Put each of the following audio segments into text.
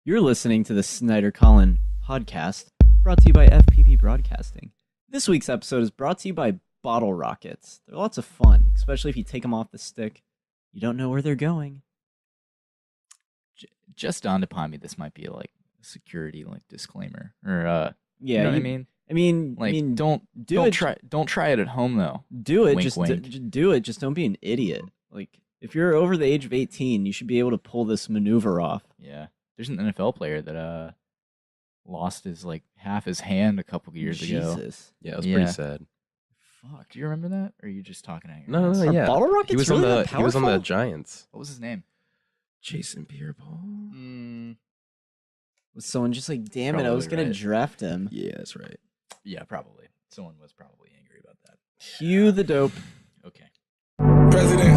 You're listening to the Snyder-Collin podcast, brought to you by FPP Broadcasting. This week's episode is brought to you by bottle rockets. They're lots of fun, especially if you take them off the stick. You don't know where they're going. Just dawned upon me this might be like a security disclaimer or Yeah, you know what I mean? Don't try it at home though. Do it, Wink, just wink. do it. Just don't be an idiot. Like if you're over the age of 18, you should be able to pull this maneuver off. Yeah. There's an NFL player that lost his half his hand a couple of years ago. Jesus. Yeah, it was pretty sad. Fuck. Do you remember that? Or are you just talking at your No, ass? no, yeah. Bottle rockets He was really on that the powerful? Giants. What was his name? Jason Pierre-Paul. Was someone just like, damn it, I Probably was gonna right. draft him. Yeah, that's right. Yeah, probably. Someone was probably angry about that. Cue the dope. Okay. President.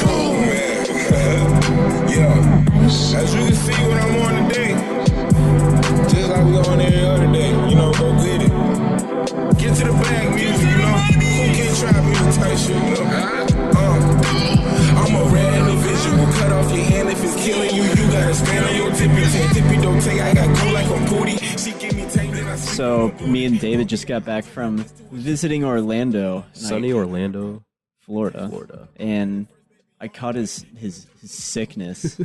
Oh man. Yeah. As you can see what I'm on today, just like we on every other day, go get it. Get to the bag, music, Who can't try music type shit, I'm a rare individual, cut off your hand if it's killing you. You gotta stand on your tippy don't take. I got cool like a booty. She give me tape. So me and David just got back from visiting Orlando, Sunny Orlando, Florida, and I caught his sickness.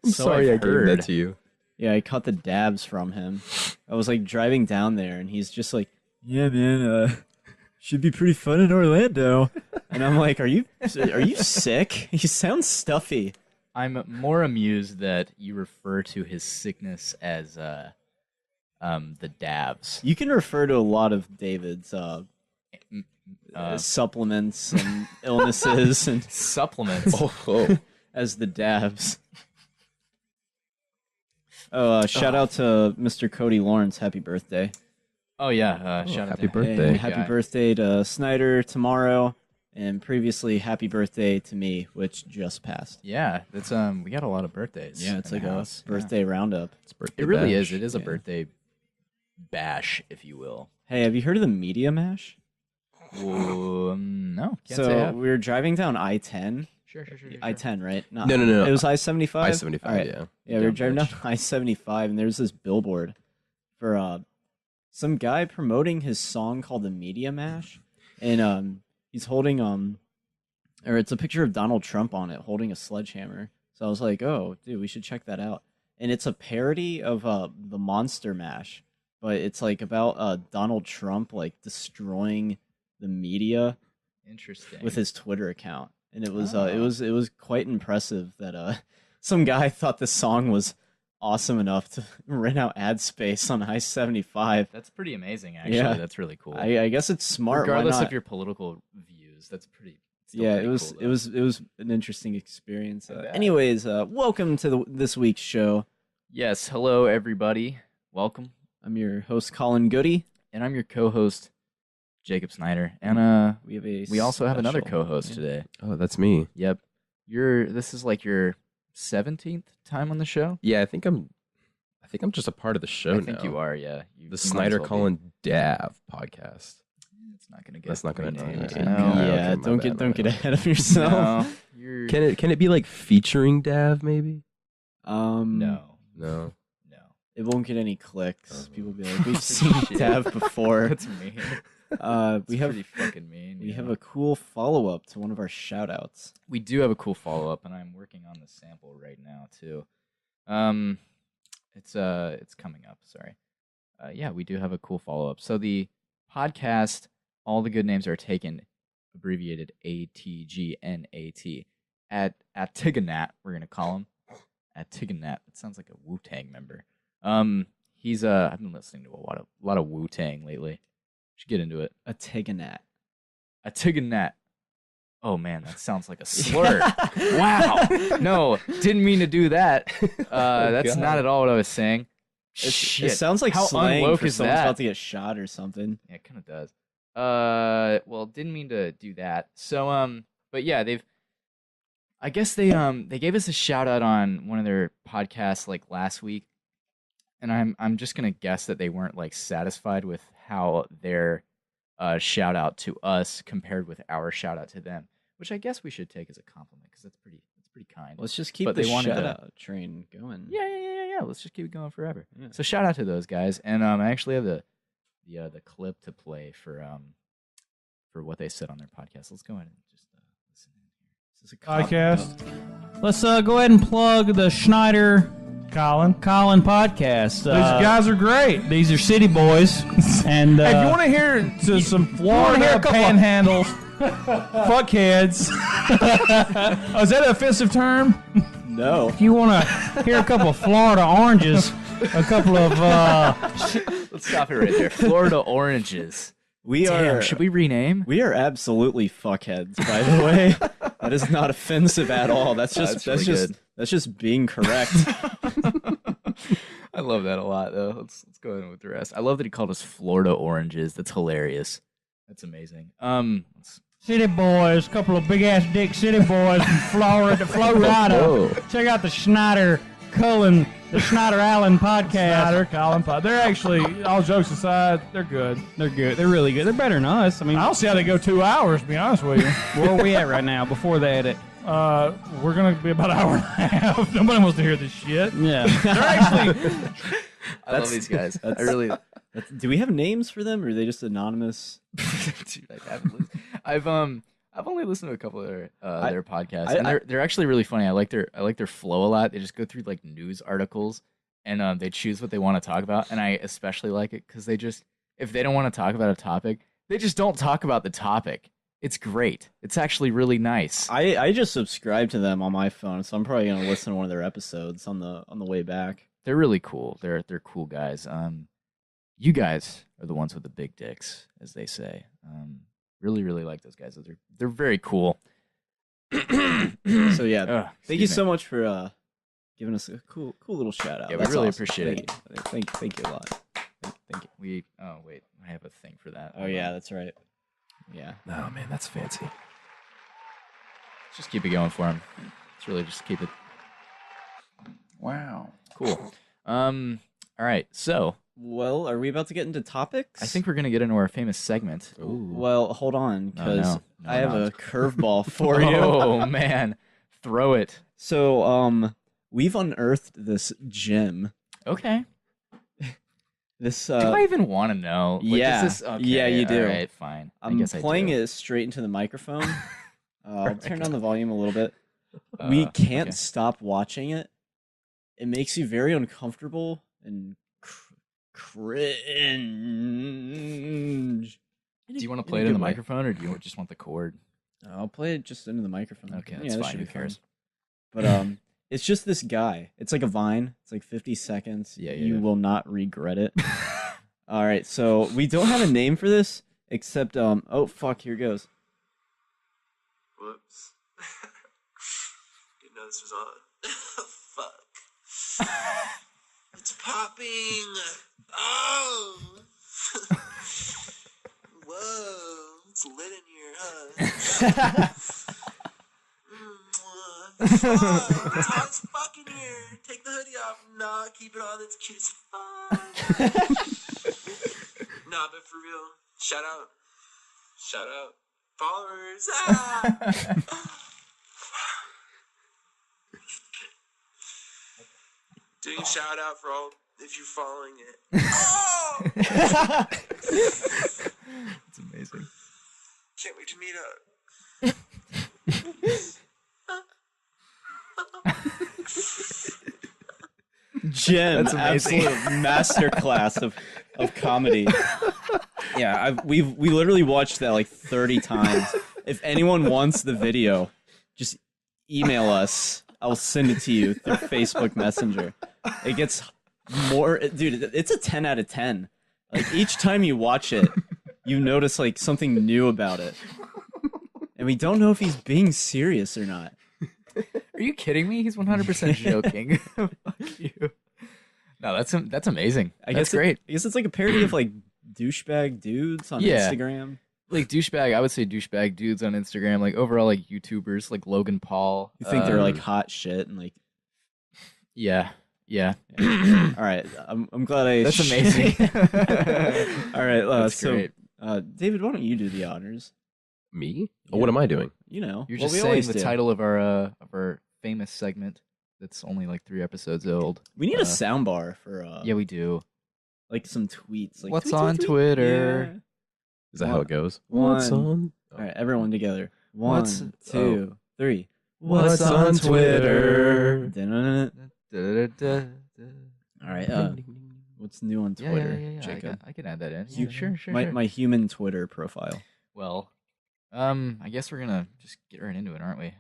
I'm So sorry I've I gave heard. that to you. Yeah, I caught the dabs from him. I was driving down there, and he's just like, "Yeah, man, should be pretty fun in Orlando." And I'm like, "Are you sick? You sound stuffy." I'm more amused that you refer to his sickness as the dabs. You can refer to a lot of David's supplements and illnesses and Supplements. Oh. as the dabs. Oh, shout out to Mr. Cody Lawrence. Happy birthday. Oh yeah, shout out happy to birthday. And Good happy guy. birthday to Snyder tomorrow. And previously, happy birthday to me, which just passed. Yeah, that's we got a lot of birthdays. Yeah, it's in like the a house. Yeah. birthday roundup. It's birthday It really bash. is. It is a Yeah. birthday bash, if you will. Hey, have you heard of the Media Mash? No, can't say I So have. we were driving down I-10. Sure. I-10, right? No. It was I-75? I-75, All right. yeah. Yeah, we were driving down bitch. I-75, and there's this billboard for some guy promoting his song called the Media Mash, and he's holding or it's a picture of Donald Trump on it holding a sledgehammer. So I was like, oh, dude, we should check that out. And it's a parody of the Monster Mash, but it's about Donald Trump destroying the media Interesting. with his Twitter account, and it was Oh. it was quite impressive that some guy thought the song was awesome enough to rent out ad space on I-75. That's pretty amazing, actually. Yeah. That's really cool. I guess it's smart. Why Regardless not? of your political views, that's pretty. Still Yeah, pretty it was cool, it though. was an interesting experience. I bet. Anyways, welcome to this week's show. Yes, hello everybody. Welcome, I'm your host Collin Goode. and I'm your co-host Jacob Snyder, and We we also have another special- co-host yeah. today. Oh, that's me. Yep, this is your 17th time on the show. Yeah, I think I'm just a part of the show I now. think you are. Yeah, you The might as well Snyder-Collin Dav podcast. be. It's not gonna get. That's not gonna renamed. take- No. Yeah, okay, my don't bad, get my bad. ahead of yourself. No, you're Can it be featuring Dav maybe? no, No. no. It won't get any clicks. Oh. People will be like, we've seen Shit. Dav before. That's mean. We That's have pretty fucking mean. we yeah. have a cool follow up to one of our shout outs. We do have a cool follow up, and I'm working on the sample right now too. It's coming up. Sorry. Yeah, we do have a cool follow up. So the podcast, all the good names are taken, abbreviated ATGNAT at ATGNAT. We're gonna call him ATGNAT. It sounds like a Wu-Tang member. He's I've been listening to a lot of Wu-Tang lately. Should get into it. ATGNAT. ATGNAT. Oh man, that sounds like a slur. Wow. No, didn't mean to do that. That's God. not at all what I was saying. It Shit. sounds like How slang unwoke for is someone's that? about to get shot or something. Yeah, it kind of does. Well, didn't mean to do that. So, but yeah, I guess they gave us a shout out on one of their podcasts last week, and I'm just gonna guess that they weren't satisfied with how their shout out to us compared with our shout out to them, which I guess we should take as a compliment because that's pretty pretty kind. Let's just keep But the they wanted to- shout-out train going. Yeah. Let's just keep it going forever. Yeah. So shout out to those guys, and I actually have the clip to play for what they said on their podcast. Let's go ahead and just listen in here. Is this a Podcast. Let's go ahead and plug the Snyder-Collin podcast. These guys are great. These are city boys, and Hey, if you want to hear some Florida hear a couple of- panhandles, fuckheads. Oh, is that an offensive term? No. if you want to hear a couple of Florida oranges, a couple of Let's stop it right there. Florida oranges. Damn, should we rename? We are absolutely fuckheads, by the way. That is not offensive at all. That's just being correct. I love that a lot, though. Let's go ahead with the rest. I love that he called us Florida oranges. That's hilarious. That's amazing. city boys, a couple of big ass dick city boys from Florida. Whoa. Check out the Snyder-Collin, the Snyder-Allen podcast. Snyder-Collin pod. They're actually, all jokes aside, they're good. They're good. They're really good. They're better than us. I mean, I don't see how they go 2 hours, to be honest with you. where are we at right now before they edit? We're going to be about an hour and a half. Nobody wants to hear this shit. Yeah. They're actually, I love these guys. I really. Do we have names for them, or are they just anonymous? Dude, I haven't listened. I've only listened to a couple of their podcasts, and I- they're actually really funny. I like their flow a lot. They just go through like news articles, and they choose what they want to talk about. And I especially like it because if they don't want to talk about a topic, they just don't talk about the topic. It's great. It's actually really nice. I just subscribe to them on my phone, so I'm probably gonna listen to one of their episodes on the way back. They're really cool. They're cool guys. You guys are the ones with the big dicks, as they say. Really, really like those guys. They're very cool. So yeah, thank you excuse me. so much for giving us a cool little shout out. Yeah, we That's really awesome. appreciate it. Thank you a lot. Thank you. Oh wait, I have a thing for that. Oh yeah, that's right. Yeah. Oh man, that's fancy. Let's just keep it going for him. Let's really just keep it. Wow. Cool. All right. So Well, are we about to get into topics? I think we're gonna get into our famous segment. Ooh. Well, hold on, because No, I have no. a curveball for you. Oh man, throw it. So, we've unearthed this gem. Okay. This Do I even want to know? Like, yeah. Is this, okay, Yeah, you do. All right, fine. I I'm guess playing I do. it straight into the microphone. I'll Right. turn down the volume a little bit. We can't okay. stop watching it. It makes you very uncomfortable and cringe. Do you want to play it in the microphone, or do you just want the cord? I'll play it just into the microphone. Okay, Yeah, that's that fine. should Who be fine. cares? But it's just this guy. It's like a Vine. It's like 50 seconds. Yeah, You will not regret it. All right, so we don't have a name for this except oh fuck, here goes. Whoops. Didn't know this was on. Fuck. It's popping. Oh. Whoa. It's lit in here, huh? Fuck. It's hot as fuck in here. Take the hoodie off. Nah, keep it on. It's cute as fuck. Nah, but for real. Shout out. Shout out. Followers. Ah! Doing shout out for all if you're following it. Oh! It's amazing. Can't wait to meet up. Gem, That's amazing. absolute masterclass of comedy. Yeah, we literally watched that like 30 times. If anyone wants the video, just email us. I'll send it to you through Facebook Messenger. It gets more, dude. It's a 10 out of 10. Like each time you watch it, you notice like something new about it, and we don't know if he's being serious or not. Are you kidding me? He's 100% joking. Fuck you. No, that's amazing. That's great. I guess it's like a parody of like douchebag dudes on Yeah. Instagram. Like douchebag, I would say douchebag dudes on Instagram. Like overall, like YouTubers, like Logan Paul. You think they're like hot shit and like. Yeah. All right, I'm glad I. That's amazing. All right, That's so great. David, why don't you do the honors? Me? Oh, what am I doing? You know, You're what just we saying always the do. title of our famous segment that's only like 3 episodes old. We need a soundbar for Yeah, we do. like some tweets. Like, What's tweet, on tweet, tweet. Twitter? Yeah. Is that how it goes? One. What's on? All right, everyone together. One, What's- 2, 3. What's on Twitter? Dun-dun-dun. Da-da-da-da-da. All right. What's new on Yeah, Twitter, yeah. Jacob? I can add that in. You- Yeah, sure. My human Twitter profile. Well, I guess we're gonna just get right into it, aren't we?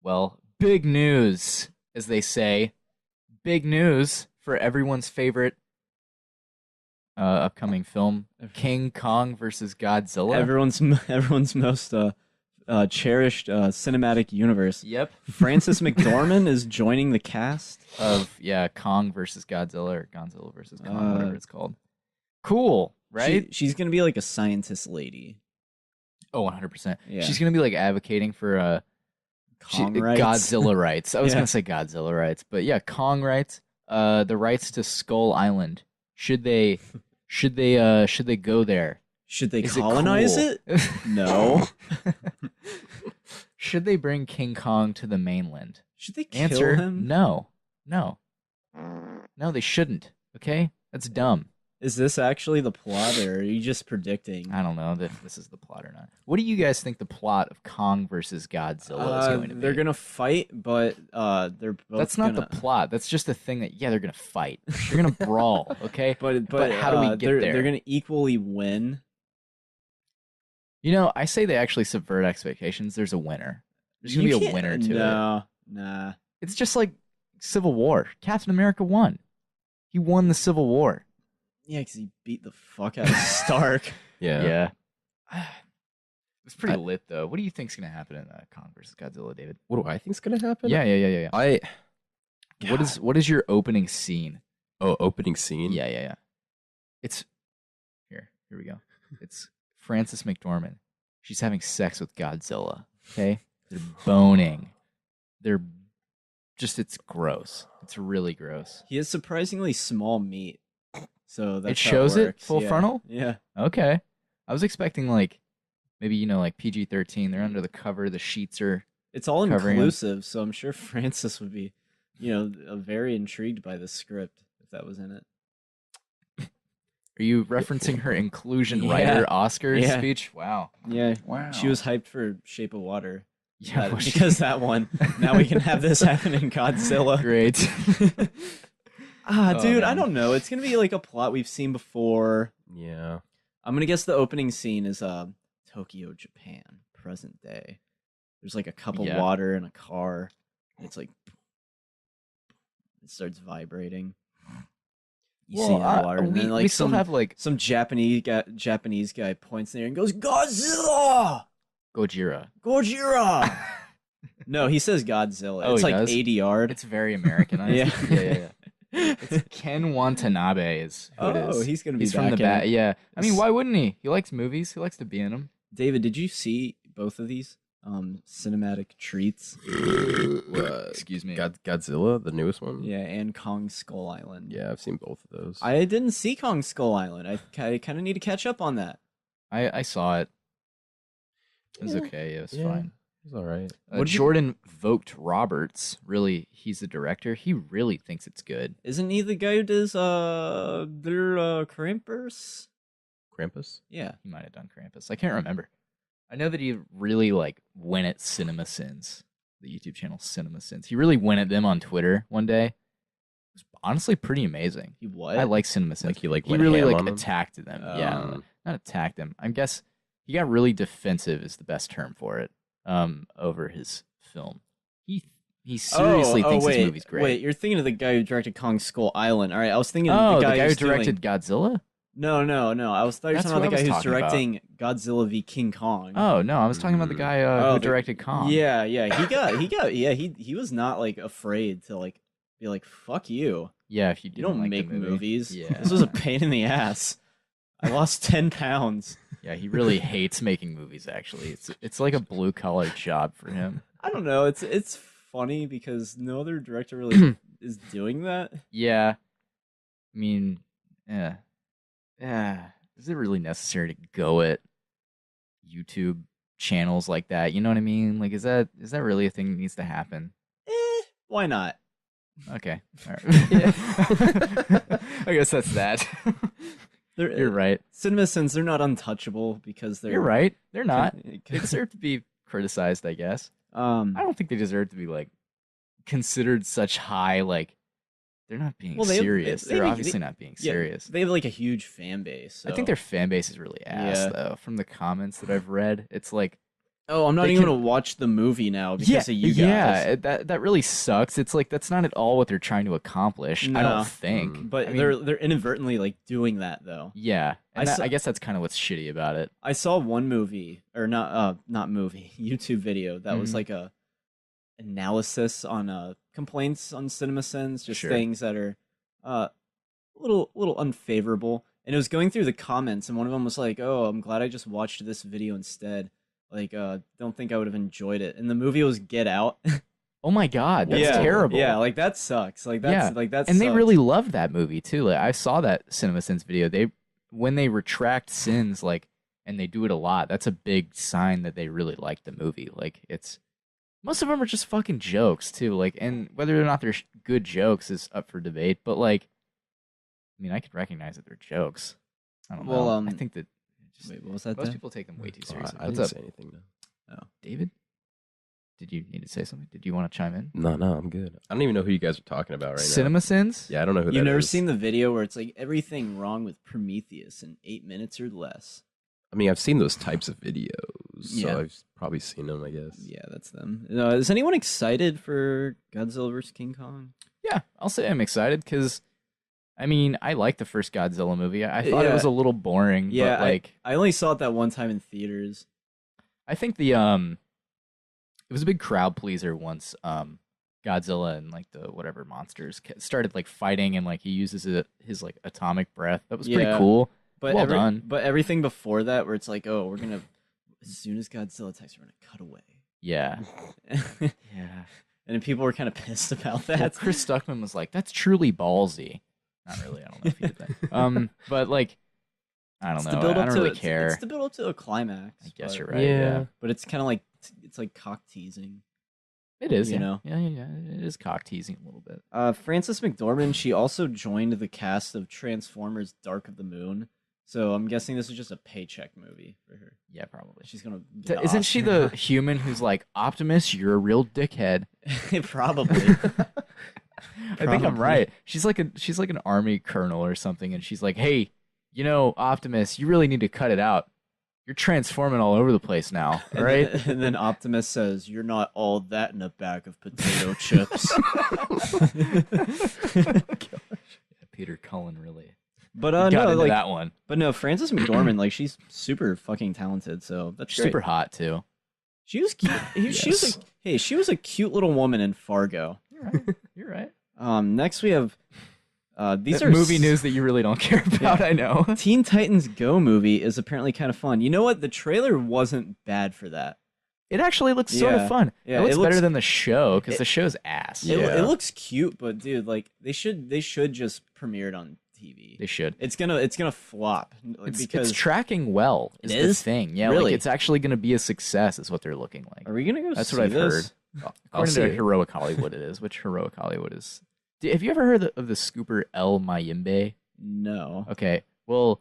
Well, big news, as they say. Big news for everyone's favorite upcoming film, King Kong versus Godzilla. Everyone's most cherished cinematic universe. Yep. Frances McDormand is joining the cast. Of Kong versus Godzilla or Godzilla versus Kong, whatever it's called. Cool, right? She's gonna be like a scientist lady. Oh, 100%. Yeah. She's gonna be like advocating for Kong rights. Godzilla rights. I was Yeah. gonna say Godzilla rights, but yeah, Kong rights. The rights to Skull Island. Should they go there? Should they Is it colonize cool? it? No. Should they bring King Kong to the mainland? Should they kill Answer: him? No, they shouldn't. Okay, that's dumb. Is this actually the plot, or are you just predicting? I don't know if this is the plot or not. What do you guys think the plot of Kong versus Godzilla is going to be? They're gonna fight, but they're both. That's not the plot. That's just the thing that they're gonna fight. They're gonna brawl. Okay, But how do we get there? They're gonna equally win. You know, I say they actually subvert expectations. There's a winner. There's gonna be a winner to it. No, nah. It's just like Civil War. Captain America won. He won the Civil War. Yeah, because he beat the fuck out of Stark. Yeah. It's pretty lit though. What do you think's gonna happen in Kong versus Godzilla, David? What do I think's gonna happen? Yeah. I. What is your opening scene? Oh, opening scene. Yeah. It's here. Here we go. It's Frances McDormand. She's having sex with Godzilla. Okay, they're boning. They're just. It's gross. It's really gross. He has surprisingly small meat, so that's It how shows it works. full Yeah. frontal? Yeah. Okay, I was expecting like maybe like PG-13. They're under the cover. The sheets are. It's all Covering him. inclusive, so I'm sure Francis would be, very intrigued by the script if that was in it. Are you referencing her inclusion Yeah. writer Oscar Yeah. speech? Wow. Yeah. Wow. She was hyped for Shape of Water. Yeah, well, Because that one. Now we can have this happen in Godzilla. Great. Dude, I man. don't know. It's gonna be like a plot we've seen before. Yeah. I'm gonna guess the opening scene is Tokyo, Japan, present day. There's like a cup of Yeah. water in a car. And it's like it starts vibrating. You see it in the water, and then like we still some have like some Japanese guy points in there and goes, Godzilla! Gojira. Gojira! No, he says Godzilla. Oh, It's he like does? 80 yard. It's very Americanized. Yeah. yeah. It's Ken Watanabe is who it Oh, is. he's gonna be He's from the back in back. it. Yeah. I mean, why wouldn't he? He likes movies. He likes to be in them. David, did you see both of these cinematic treats? Excuse me. Godzilla, the newest one. Yeah, and Kong Skull Island. Yeah, I've seen both of those. I didn't see Kong Skull Island. I kind of need to catch up on that. I saw it. It was Yeah. okay. It was Yeah. fine. It's all right. Jordan Vogt Roberts, really, he's the director. He really thinks it's good. Isn't he the guy who does their Krampus? Krampus. Yeah. He might have done Krampus. I can't remember. I know that he really went at Cinema Sins, the YouTube channel Cinema Sins. He really went at them on Twitter one day. It was honestly pretty amazing. He what? I like Cinema Sins. Like he he went really ham on them? attacked them. Yeah, Um, not attacked them. I guess he got really defensive is the best term for it. Over his film. He seriously thinks wait, this movie's great. Wait, you're thinking of the guy who directed Kong Skull Island. All right, I was thinking Oh, the guy who who's directed doing... Godzilla? No. I was talking That's about what the I guy was who's talking about. directing Godzilla v King Kong. Oh no, I was talking about the guy Oh, who directed Kong. Yeah. He was not afraid to be like, fuck you. Yeah. If you You don't like make the movie. movies. Yeah, This was a pain in the ass. I lost 10 pounds. yeah. He really hates making movies. Actually, it's like a blue collar job for him. I don't know. It's funny because no other director really is doing that. Yeah, I mean, yeah. Is it really necessary to go at YouTube channels like that. You know what I mean? Like, is that really a thing that needs to happen? Why not? Okay. All right. I guess that's that. You're right. CinemaSins, they're not untouchable because they're. You're right. They're not. They deserve to be criticized, I guess. I don't think they deserve to be like considered such high. Like, they're not being serious. They're obviously not being serious. They have like a huge fan base. So. I think their fan base is really ass, though. From the comments that I've read, it's like, oh, I'm not even gonna watch the movie now because of you guys. Yeah, that really sucks. It's like that's not at all what they're trying to accomplish. No. I don't think. But I mean, they're inadvertently like doing that though. Yeah, and I guess that's kind of what's shitty about it. I saw one movie or not movie YouTube video that was like a analysis on complaints on CinemaSins, just things that are a little unfavorable. And it was going through the comments, and one of them was like, "Oh, I'm glad I just watched this video instead. Like, don't think I would have enjoyed it." And the movie was Get Out. Oh my god, that's terrible. Yeah, like that sucks. Like that's and they really loved that movie too. Like I saw that CinemaSins video. When they retract sins, like, and they do it a lot, that's a big sign that they really like the movie. Like, it's most of them are just fucking jokes too. Like, and whether or not they're good jokes is up for debate. But like, I mean, I could recognize that they're jokes. I don't know. I think that. Wait, what was that? Most people take them way too seriously. I didn't say anything. No. Oh, David, did you need to say something? Did you want to chime in? No, I'm good. I don't even know who you guys are talking about right now. CinemaSins? Yeah, I don't know who that is. You've never seen the video where it's like everything wrong with Prometheus in 8 minutes or less. I mean, I've seen those types of videos, Yeah. so I've probably seen them, I guess. Yeah, that's them. Is anyone excited for Godzilla vs. King Kong? Yeah, I'll say I'm excited because, I mean, I liked the first Godzilla movie. I thought it was a little boring. Yeah, but like I only saw it that one time in theaters. I think it was a big crowd pleaser once Godzilla and like the whatever monsters started like fighting, and like he uses his like atomic breath. That was pretty cool. But well done. But everything before that, where it's like, oh, we're gonna as soon as Godzilla attacks, we're gonna cut away. Yeah. Yeah. Yeah. And people were kind of pissed about that. Well, Chris Stuckman was like, "That's truly ballsy." Not really. I don't know if he did that. But like, I don't know. I don't really care. It's to build up to a climax. I guess but- you're right. Yeah. But it's kind of like it's like cock teasing. It is. You Yeah. know? Yeah. It is cock teasing a little bit. Frances McDormand, she also joined the cast of Transformers: Dark of the Moon. So I'm guessing this is just a paycheck movie for her. Yeah, probably. She's gonna. Get Isn't she the human who's like, Optimus, you're a real dickhead? Probably. I think I'm right. She's like an army colonel or something, and she's like, "Hey, you know, Optimus, you really need to cut it out. You're transforming all over the place now, all right?" And then Optimus says, "You're not all that in a bag of potato chips." Peter Cullen really But got no, into like that one. But no, Frances McDormand, like she's super fucking talented. So that's She's great. super hot too. She was cute. She was a cute little woman in Fargo. You're right. Next we have these That are movie news that you really don't care about. I know. Teen Titans Go movie is apparently kind of fun. You know what? The trailer wasn't bad for that. It actually looks sort of fun. Yeah, it looks it looks- better than the show because the show's ass. It looks cute, but dude, like they should just premiere it on TV. They should. It's gonna flop because It's tracking well. It The is? thing. Yeah, Really? like it's actually going to be a success. Is what they're looking like. Are we gonna go? That's see what I've this? heard. I'll According see to it. Heroic Hollywood, it is. Which Heroic Hollywood is? Have you ever heard of the scooper El Mayimbe? No. Okay, well,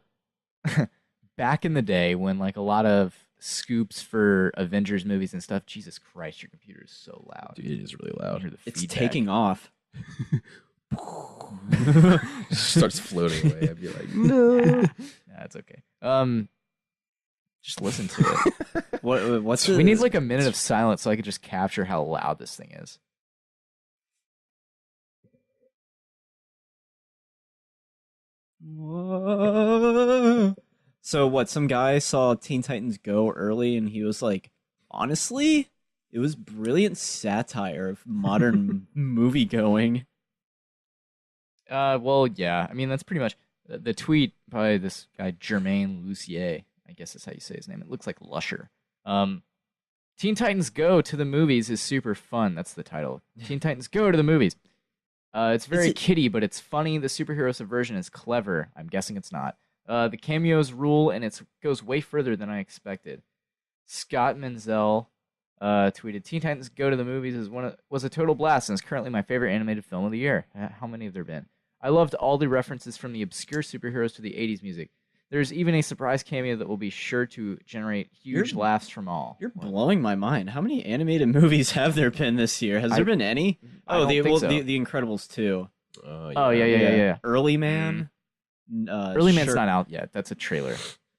back in the day when like a lot of scoops for Avengers movies and stuff. Jesus Christ, your computer is so loud. Dude, it is really You loud. hear the It's feedback. taking off. Starts floating away. I'd be like, no. Nah, it's okay. Just listen to it. What's We need like a minute of silence so I could just capture how loud this thing is. Whoa. So what? Some guy saw Teen Titans Go early, and he was like, "Honestly, it was brilliant satire of modern movie going." Well, yeah. I mean, that's pretty much the tweet by this guy Jermaine Lucier. I guess that's how you say his name. It looks like Lusher. Teen Titans Go to the movies is super fun. That's the title. Teen Titans Go to the movies. It's very kiddie, but it's funny. The superhero subversion is clever. I'm guessing it's not. The cameos rule, and it goes way further than I expected. Scott Menzel tweeted, Teen Titans Go to the Movies was a total blast and is currently my favorite animated film of the year. How many have there been? I loved all the references from the obscure superheroes to the 80s music. There's even a surprise cameo that will be sure to generate huge laughs from all. You're blowing my mind. How many animated movies have there been this year? Has there been any? The Incredibles 2. Oh, yeah. Early Man. Early Man's not out yet. That's a trailer.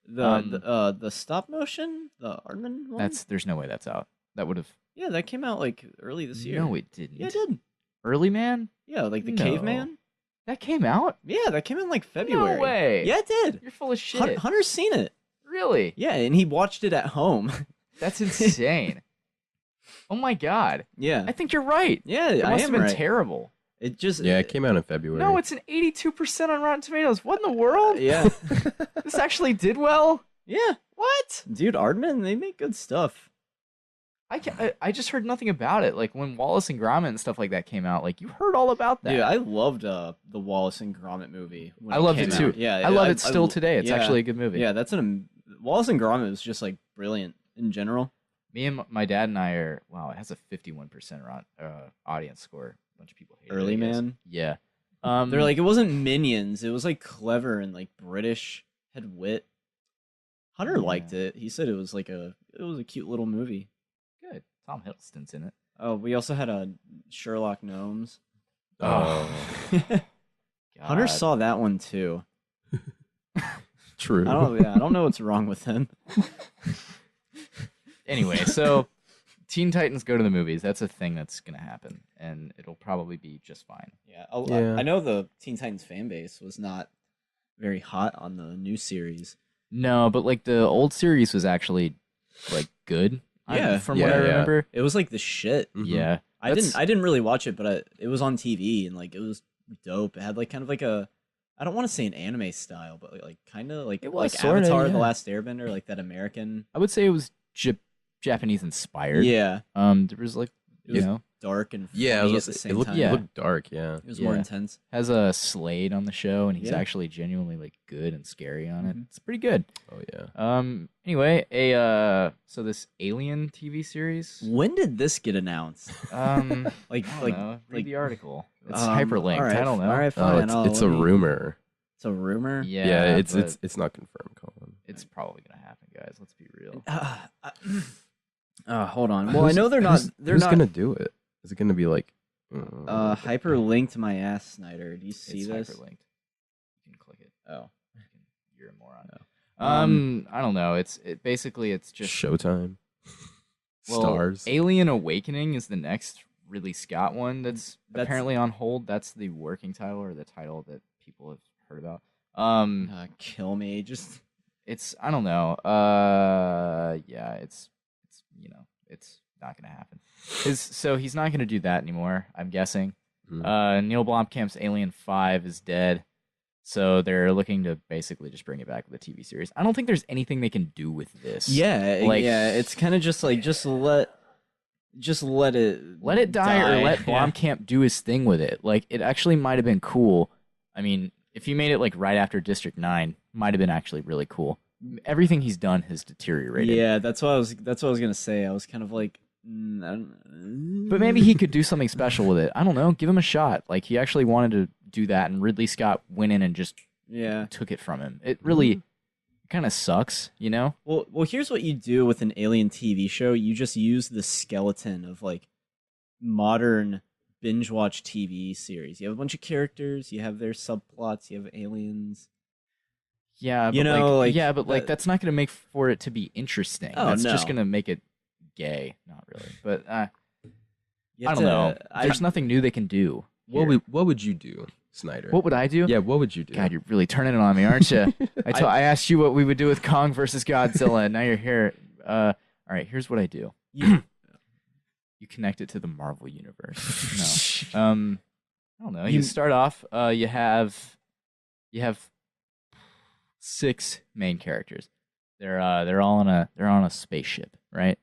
The stop motion, the Aardman one. There's no way that's out. That would have. Yeah, that came out like early this year. No, it didn't. Yeah, it did. Early Man? Yeah, like the Caveman. That came out? Yeah, that came in like February. No way. Yeah, it did. You're full of shit. Hunter's seen it. Really? Yeah, and he watched it at home. That's insane. Oh my god. Yeah. I think you're right. Yeah, it must have been terrible. It just it came out in February. No, it's an 82% on Rotten Tomatoes. What in the world? Yeah. This actually did well? Yeah. What? Dude, Aardman, they make good stuff. I just heard nothing about it. Like when Wallace and Gromit and stuff like that came out, like you heard all about that. Dude, I loved the Wallace and Gromit movie. I loved it too. Out. Yeah, I love it still today. It's actually a good movie. Yeah, Wallace and Gromit was just like brilliant in general. Me and my dad and I are it has a 51% audience score. A bunch of people hate Early it. Man. Yeah. They're like, it wasn't Minions. It was like clever and like British, had wit. Hunter liked it. He said it was a cute little movie. Good. Tom Hiddleston's in it. Oh, we also had a Sherlock Gnomes. Oh. Hunter saw that one too. True. I don't know what's wrong with him. Anyway, so Teen Titans Go to the Movies. That's a thing that's gonna happen, and it'll probably be just fine. Yeah. I know the Teen Titans fan base was not very hot on the new series. No, but like the old series was actually like good. Yeah, from what I remember, it was like the shit. Mm-hmm. Yeah, I didn't really watch it, but it was on TV and like it was dope. It had like kind of like I don't want to say an anime style, but like kind of like it was like sorta, Avatar: The Last Airbender, like that American. I would say it was Japanese inspired. Yeah. There was like dark and funny it at the same time. It looked dark. Yeah, it was more intense. Has a Slade on the show, and he's actually genuinely like good and scary on it. It's pretty good. Oh yeah. Anyway, so this Alien TV series. When did this get announced? Read the article. It's hyperlinked. Right, I don't know. All right, fine. It's a rumor. It's a rumor. Yeah, it's not confirmed, Colin. It's probably gonna happen, guys. Let's be real. Hold on. Well, I know they're not. Who's gonna do it? Is it gonna be like? Hyperlinked my ass, Snyder. Do you see this? Hyperlinked. You can click it. Oh, you're a moron. I don't know. Basically it's just Showtime. Well, Stars. Alien Awakening is the next Ridley Scott one that's apparently on hold. That's the working title or the title that people have heard about. Kill me. Just it's I don't know. It's not gonna happen. So he's not gonna do that anymore, I'm guessing. Neil Blomkamp's Alien 5 is dead. So they're looking to basically just bring it back with a TV series. I don't think there's anything they can do with this. Yeah, it's kind of just like just let it die or let Blomkamp do his thing with it. Like it actually might have been cool. I mean, if he made it like right after District 9, might have been actually really cool. Everything he's done has deteriorated. Yeah, that's what I was gonna say. I was kind of like, but maybe he could do something special with it. I don't know. Give him a shot. Like he actually wanted to do that, and Ridley Scott went in and just took it from him. It really kind of sucks, you know? Well, here's what you do with an Alien TV show. You just use the skeleton of like modern binge watch TV series. You have a bunch of characters. You have their subplots. You have aliens. Yeah, but that's not going to make for it to be interesting. That's just going to make it gay. Not really, but I don't know. There's nothing new they can do. What would you do, Snyder? What would I do? Yeah, what would you do? God, you're really turning it on me, aren't you? I asked you what we would do with Kong versus Godzilla, and now you're here. All right, here's what I do. You connect it to the Marvel universe. No, I don't know. You start off. You have 6 main characters. They're all on a spaceship, right?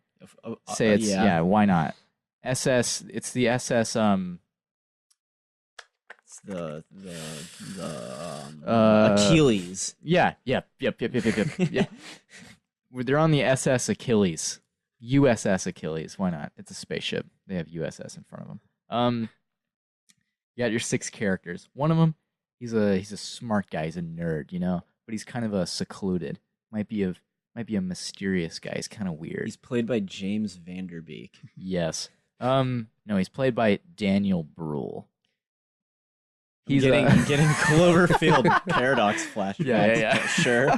Say it's why not? SS. It's the SS. It's the Achilles. Yep. Yeah. they're on the SS Achilles, USS Achilles. Why not? It's a spaceship. They have USS in front of them. You got your 6 characters. One of them, he's a smart guy. He's a nerd, you know, but he's kind of a secluded. Might be a mysterious guy. He's kind of weird. He's played by James Vanderbeek. Yes. No, he's played by Daniel Bruhl. He's getting Cloverfield paradox flashbacks. Yeah. Sure.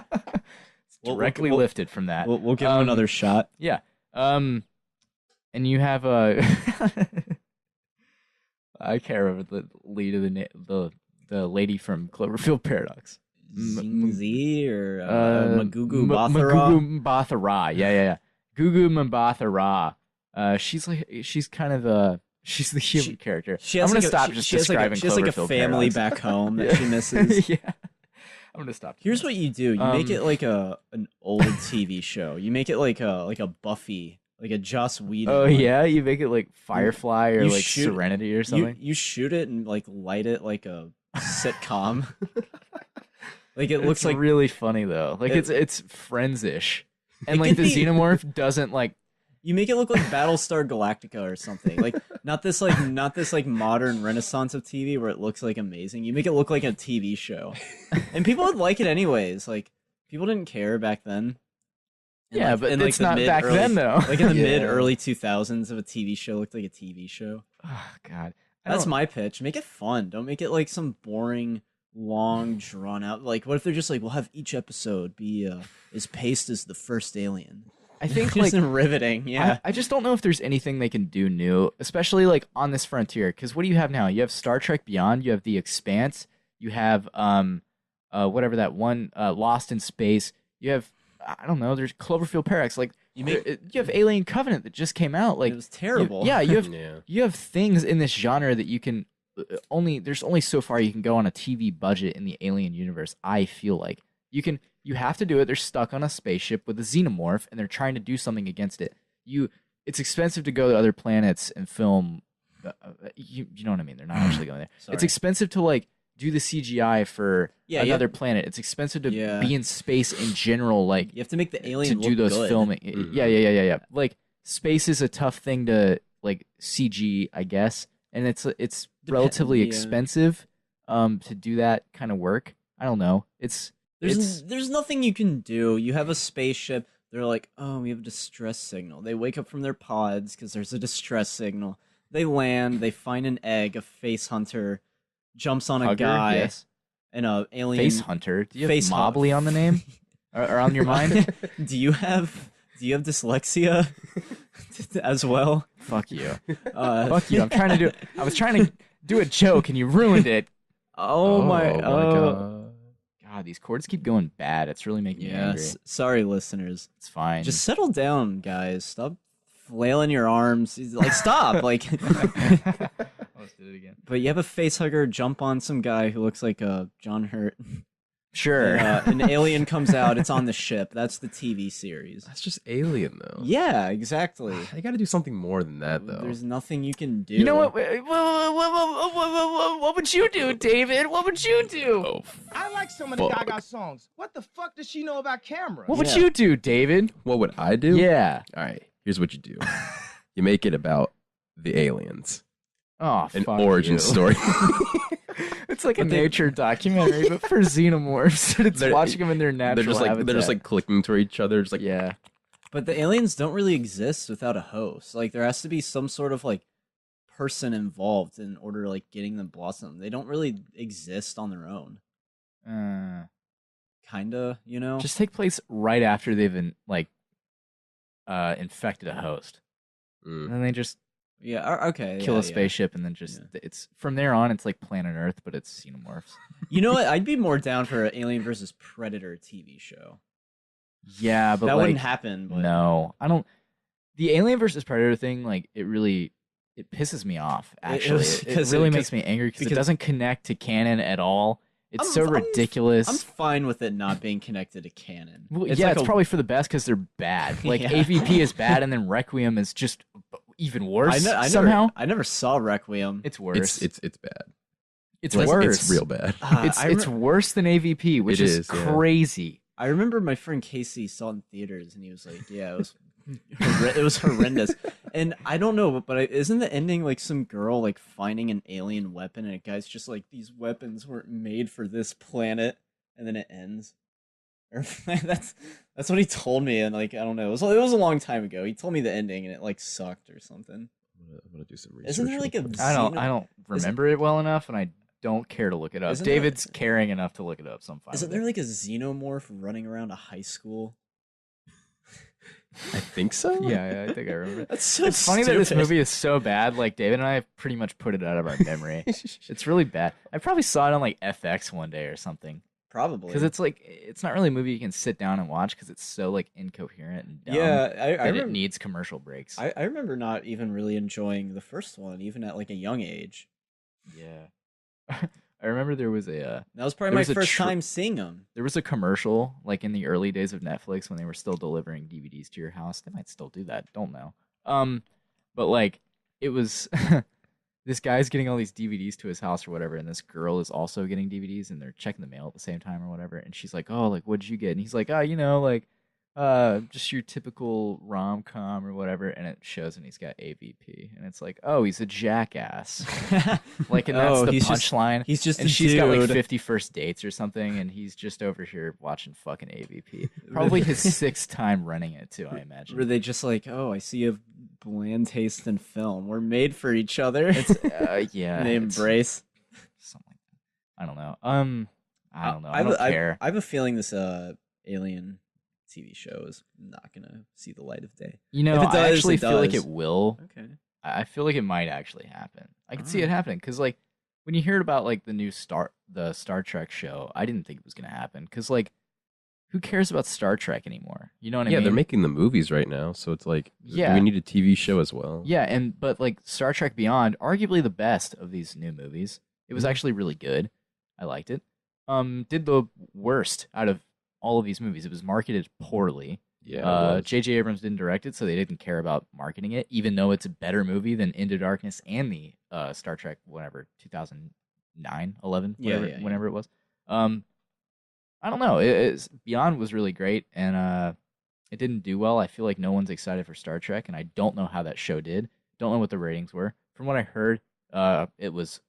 Directly lifted from that. We'll give him another shot. Yeah. And you have I can't remember the lead of the lady from Cloverfield Paradox. Zingzi or Magugu Magugu Mbathara. Yeah. Gugu Mbathara. She's kind of she's the human character. I'm gonna stop just describing Cloverfield. She has like a family back home that she misses. Yeah. I'm gonna stop. Here's what you do: you make it like an old TV show. You make it like a Buffy, like a Joss Whedon. Oh yeah, you make it like Firefly or like Serenity or something. You shoot it and like light it like a sitcom. Like it looks like really funny though. Like it's Friends-ish, and like the xenomorph doesn't like. You make it look like Battlestar Galactica or something. Like not this modern renaissance of TV where it looks like amazing. You make it look like a TV show. And people would like it anyways. Like people didn't care back then. Yeah, but it's not back then though. Like in the mid early 2000s if a TV show looked like a TV show. Oh god. That's my pitch. Make it fun. Don't make it like some boring long drawn out. Like what if they're just like we'll have each episode be as paced as the first Alien. I think just like riveting, yeah. I just don't know if there's anything they can do new, especially like on this frontier. Because what do you have now? You have Star Trek Beyond. You have The Expanse. You have whatever that one Lost in Space. You have I don't know. There's Cloverfield Paradox. Like you have Alien Covenant that just came out. Like it was terrible. You have things in this genre that you can there's only so far you can go on a TV budget in the Alien universe. I feel like you have to do it. They're stuck on a spaceship with a xenomorph, and they're trying to do something against it. It's expensive to go to other planets and film. You know what I mean? They're not actually going there. It's expensive to like do the CGI for another planet. It's expensive to be in space in general. Like you have to make the alien to do those good. filming. Yeah. Like space is a tough thing to like CG, I guess, and it's relatively expensive to do that kind of work. I don't know. There's nothing you can do. You have a spaceship. They're like, oh, we have a distress signal. They wake up from their pods because there's a distress signal. They land. They find an egg. A face hunter jumps on a guy. Yes. And a alien face hunter. Do you have Mobley on the name or on your mind? Do you have dyslexia as well? Fuck you. Fuck you. I was trying to do a joke and you ruined it. Oh my god. God, these chords keep going bad. It's really making me angry. Sorry, listeners. It's fine. Just settle down, guys. Stop flailing your arms. Like, stop. Like, let's do it again. But you have a face hugger jump on some guy who looks like John Hurt. Sure. An alien comes out. It's on the ship. That's the TV series. That's just Alien, though. Yeah, exactly. You got to do something more than that, though. There's nothing you can do. You know what? What would you do, David? What would you do? Oh, I like some of the Gaga songs. What the fuck does she know about cameras? What would you do, David? What would I do? Yeah. All right. Here's what you do. You make it about the aliens. Oh, an origin story. It's like a nature documentary, but for xenomorphs. It's watching them in their natural habitat. They're just like clicking to each other. Just like yeah. But the aliens don't really exist without a host. Like there has to be some sort of like person involved in order to like getting them blossom. They don't really exist on their own. Kinda, you know. Just take place right after they've been like infected a host, and then they just. Yeah, okay. Kill a spaceship and then just it's from there on it's like Planet Earth, but it's xenomorphs. You know what? I'd be more down for an Alien versus Predator TV show. Yeah, but that wouldn't happen. But... No, I don't. The Alien versus Predator thing, like it pisses me off. Actually, it really makes me angry because it doesn't connect to canon at all. It's so ridiculous. I'm fine with it not being connected to canon. Well, it's probably for the best because they're bad. Like AVP is bad, and then Requiem is just even worse. Somehow, I never saw Requiem. It's worse. It's bad. It's worse. It's real bad. It's worse than AVP, which is crazy. I remember my friend Casey saw it in theaters, and he was like, "Yeah, it was horrendous." And I don't know, but isn't the ending like some girl like finding an alien weapon, and a guy's just like, "These weapons weren't made for this planet," and then it ends. Or that's what he told me, and like I don't know, it was a long time ago. He told me the ending, and it like sucked or something. I'm gonna do some research. Isn't there like a I don't remember it well enough, and I don't care to look it up. Isn't David's caring enough to look it up, so I'm fine. Isn't with there it. like a xenomorph running around a high school? I think so. Yeah, I think I remember. That's so It's funny that this stupid. movie is so bad. Like David and I have pretty much put it out of our memory. It's really bad. I probably saw it on like FX one day or something. Probably Because it's not really a movie you can sit down and watch because it's so like incoherent and dumb yeah, I that remember, it needs commercial breaks. I remember not even really enjoying the first one, even at like a young age. Yeah. I remember there was a That was probably There my was a first time seeing them. there was a commercial like in the early days of Netflix when they were still delivering DVDs to your house. They might still do that. Don't know. But like it was this guy's getting all these DVDs to his house or whatever, and this girl is also getting DVDs, and they're checking the mail at the same time or whatever. And she's like, "Oh, like what'd you get?" And he's like, "Oh, like just your typical rom-com or whatever." And it shows, and he's got AVP, and it's like, "Oh, he's a jackass." Like, and that's the he's just- punchline. He's just And a she's got like dude. 50 first dates or something, and he's just over here watching fucking AVP. Probably his sixth time running it too, I imagine. Were they just like, "Oh, I see a bland taste in film. We're made for each other." It's yeah, they it's embrace. something like that. I don't know. I don't know. I I don't care. I have a feeling this Alien TV show is not gonna see the light of day. You know, if it does, I actually it feel like does. it will. Okay. I feel like it might actually happen. I can see it happening because, like, when you heard about like the Star Trek show, I didn't think it was gonna happen because, like, who cares about Star Trek anymore? You know what I Yeah, mean? they're making the movies right now, so it's like, Yeah. do we need a TV show as well? Yeah, but like Star Trek Beyond, arguably the best of these new movies. It was actually really good. I liked it. Did the worst out of all of these movies. It was marketed poorly. Yeah. it was. J.J. Abrams didn't direct it, so they didn't care about marketing it, even though it's a better movie than Into Darkness and the Star Trek, whatever, 2009, 11, Yeah, whatever, yeah. whenever it was. I don't know. Beyond was really great, and it didn't do well. I feel like no one's excited for Star Trek, and I don't know how that show did. Don't know what the ratings were. From what I heard, it was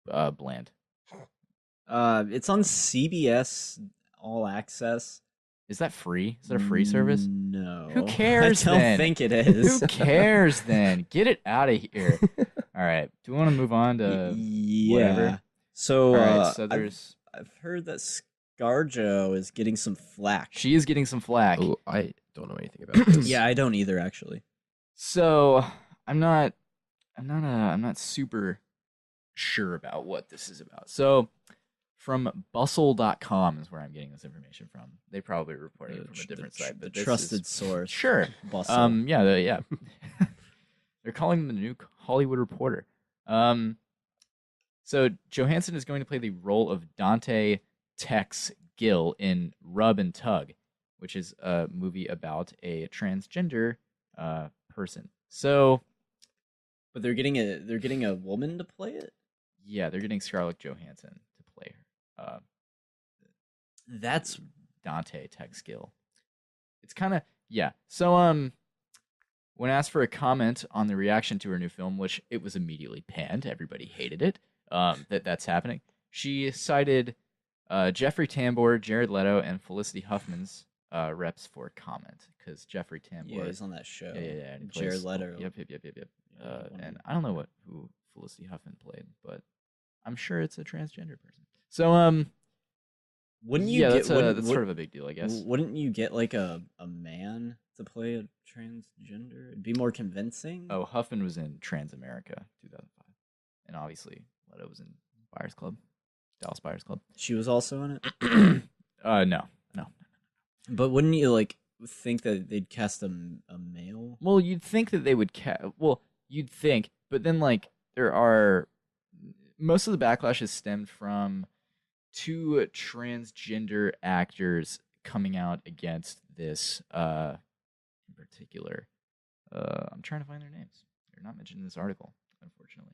bland. It's on CBS All Access. Is that free? Is that a free service? No. Who cares I don't then? think it is. Who cares then? Get it out of here. All right. Do we want to move on to yeah. whatever? So, All right. So I've there's heard that ScarJo is getting some flack. she is getting some flack. Oh, I don't know anything about this. Yeah, I don't either, actually. So I'm not super sure about what this is about. So from bustle.com is where I'm getting this information from. They probably reported it from a different site, The but this trusted is, source. sure. Bustle. Yeah. They're calling him the new Hollywood Reporter. So Johansson is going to play the role of Dante Tex Gill in Rub and Tug, which is a movie about a transgender person. So But they're getting a woman to play it? yeah, they're getting Scarlett Johansson to play her. That's Dante Tex Gill. It's kind of yeah. So when asked for a comment on the reaction to her new film, which it was immediately panned, everybody hated it. That's happening. She cited Jeffrey Tambor, Jared Leto, and Felicity Huffman's reps for comment because Jeffrey Tambor. yeah, he's on that show. Yeah. And he Jared plays- Leto. Yep. Yeah, And I don't know who Felicity Huffman played, but I'm sure it's a transgender person. So Wouldn't you yeah, get that's sort of a big deal, I guess. Wouldn't you get like a man to play a transgender? It'd be more convincing. Oh, Huffman was in Transamerica 2005, and obviously Leto was in Buyers Club, Dallas Buyers Club. She was also in it. No. But wouldn't you like think that they'd cast a male? Well, you'd think that they would you'd think, but then like there are most of the backlash has stemmed from two transgender actors coming out against this in particular. I'm trying to find their names. They're not mentioned in this article, unfortunately.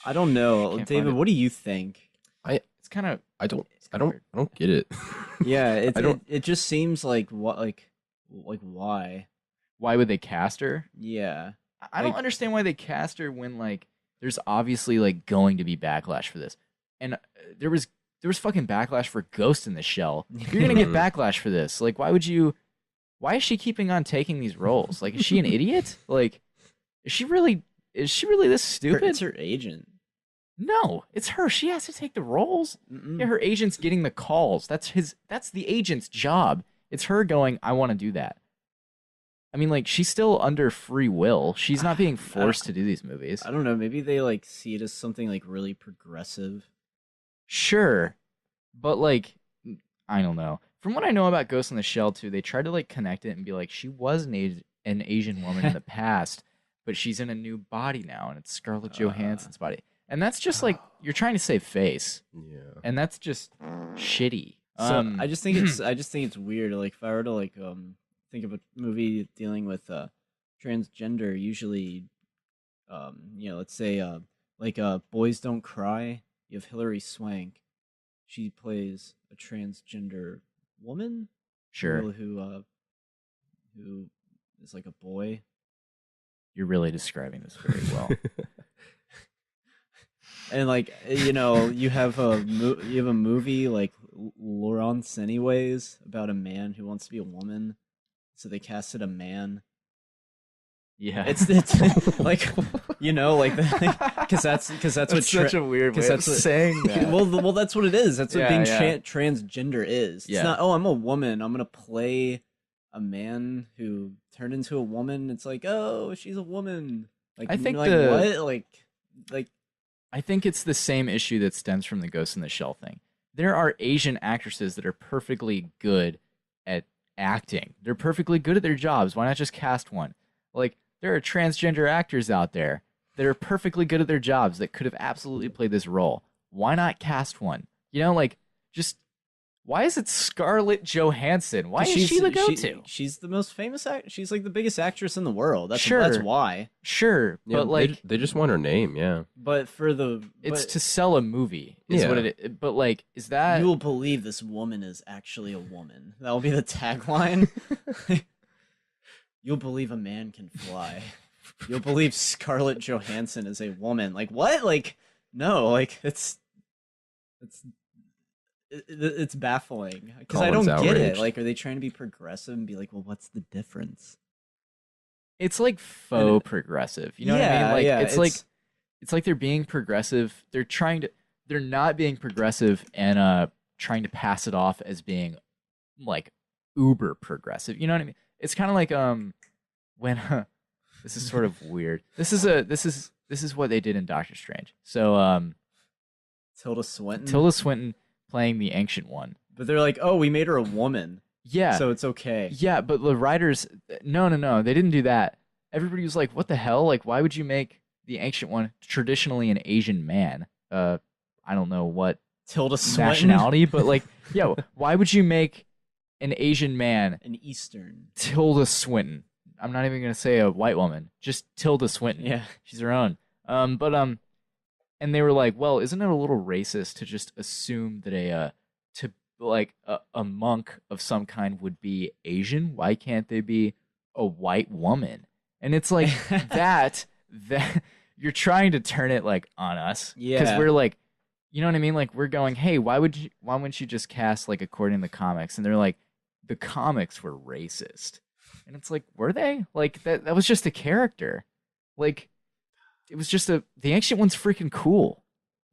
I don't know, Can't find David. it. What do you think? It's kind of I don't I don't get it. Yeah, I don't. it just seems like what like why? Why would they cast her? Yeah. I don't Like- understand why they cast her when like there's obviously like going to be backlash for this, and there was fucking backlash for Ghost in the Shell. You're gonna get backlash for this. Like, why would you? Why is she keeping on taking these roles? Like, is she an idiot? Like, is she really this stupid? It's her agent. No, it's her. She has to take the roles. Mm-mm. Yeah, her agent's getting the calls. That's the agent's job. It's her going, I want to do that. I mean, like, she's still under free will. She's not being forced to do these movies. I don't know. Maybe they like see it as something like really progressive. Sure, but like, I don't know. From what I know about Ghost in the Shell too, they tried to like connect it and be like, she was an Asian woman in the past, but she's in a new body now, and it's Scarlett Johansson's body. And that's just like you're trying to save face, Yeah. and that's just shitty. So I just think it's weird. Like if I were to like think of a movie dealing with transgender, usually let's say Boys Don't Cry. You have Hilary Swank. She plays a transgender woman. Sure, Who is like a boy. you're really describing this very well. And like you have a movie like Lawrence Anyways about a man who wants to be a woman, so they casted a man. Yeah, It's like because that's what such a weird way of saying that. well that's what it is. That's what Yeah, being yeah. transgender is. Yeah. It's not I'm a woman. I'm gonna play a man who turned into a woman. It's like she's a woman. Like I think like the- what like. I think it's the same issue that stems from the Ghost in the Shell thing. There are Asian actresses that are perfectly good at acting. They're perfectly good at their jobs. Why not just cast one? Like, there are transgender actors out there that are perfectly good at their jobs that could have absolutely played this role. Why not cast one? Just why is it Scarlett Johansson? Why is she the go-to? She's the most famous she's like the biggest actress in the world. That's Sure. why. Sure, Yeah, but like they just want her name. Yeah. But for it's to sell a movie. Is Yeah. what it is. But like, is that you will believe this woman is actually a woman. That will be the tagline. You'll believe a man can fly. You'll believe Scarlett Johansson is a woman. Like what? Like no. Like it's baffling because I don't Colin's get it. outraged. Like, are they trying to be progressive and be like, well, what's the difference? It's like faux progressive. You know what I mean? Like it's like they're being progressive. They're not being progressive and trying to pass it off as being like uber progressive. You know what I mean? It's kind of like when this is sort of weird. This is what they did in Doctor Strange. So Tilda Swinton. Tilda Swinton playing the Ancient One. But they're like, oh, we made her a woman, Yeah. so it's okay. Yeah, but the writers, no, they didn't do that. Everybody was like, "What the hell? Like, why would you make the Ancient One traditionally an Asian man?" I don't know what Tilda Swinton. nationality, but like, yeah, why would you make an Asian man An Eastern. Tilda Swinton? I'm not even gonna say a white woman, just Tilda Swinton. Yeah. She's her own. And they were like, "Well, isn't it a little racist to just assume that a monk of some kind would be Asian? Why can't they be a white woman?" And it's like that you're trying to turn it like on us. Because Yeah. we're like, you know what I mean? Like we're going, hey, why wouldn't you just cast like according to the comics? And they're like, the comics were racist. And it's like, were they? Like that was just a character. Like it was just the Ancient One's freaking cool.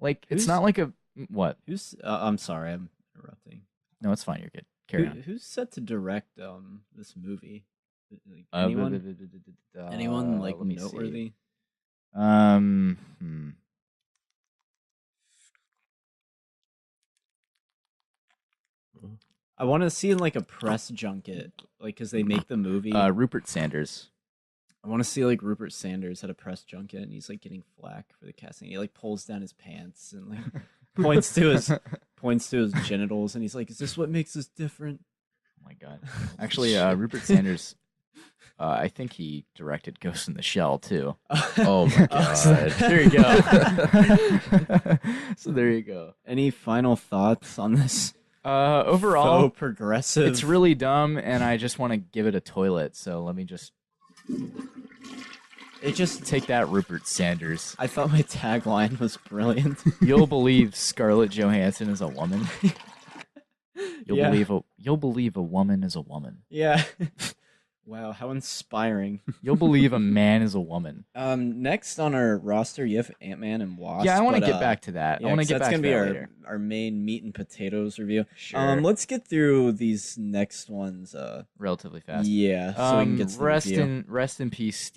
Like it's Who's- not like a what? Who's? I'm sorry, I'm interrupting. No, it's fine. You're good. Carry on. Who's set to direct this movie? Like, Uh, anyone like let me see. noteworthy? I want to see in like a press junket, like because they make the movie. Rupert Sanders. I want to see like Rupert Sanders at a press junket, and he's like getting flack for the casting. He like pulls down his pants and like points to his genitals, and he's like, "Is this what makes us different?" Oh my god. Actually, Rupert Sanders I think he directed Ghost in the Shell too. Oh my god. There you go. So there you go. Any final thoughts on this? Overall, Faux progressive. it's really dumb, and I just want to give it a toilet. So let me just take that, Rupert Sanders. I thought my tagline was brilliant. You'll believe Scarlett Johansson is a woman. You'll believe a woman is a woman. Yeah. Wow, how inspiring. You'll believe a man is a woman. Next on our roster, you have Ant-Man and Wasp. Yeah, I want to get back to that. Yeah, I want to get that's back to gonna that be later. our main meat and potatoes review. Sure. Let's get through these next ones. Relatively fast. Yeah, so we can get to the review. Rest in peace,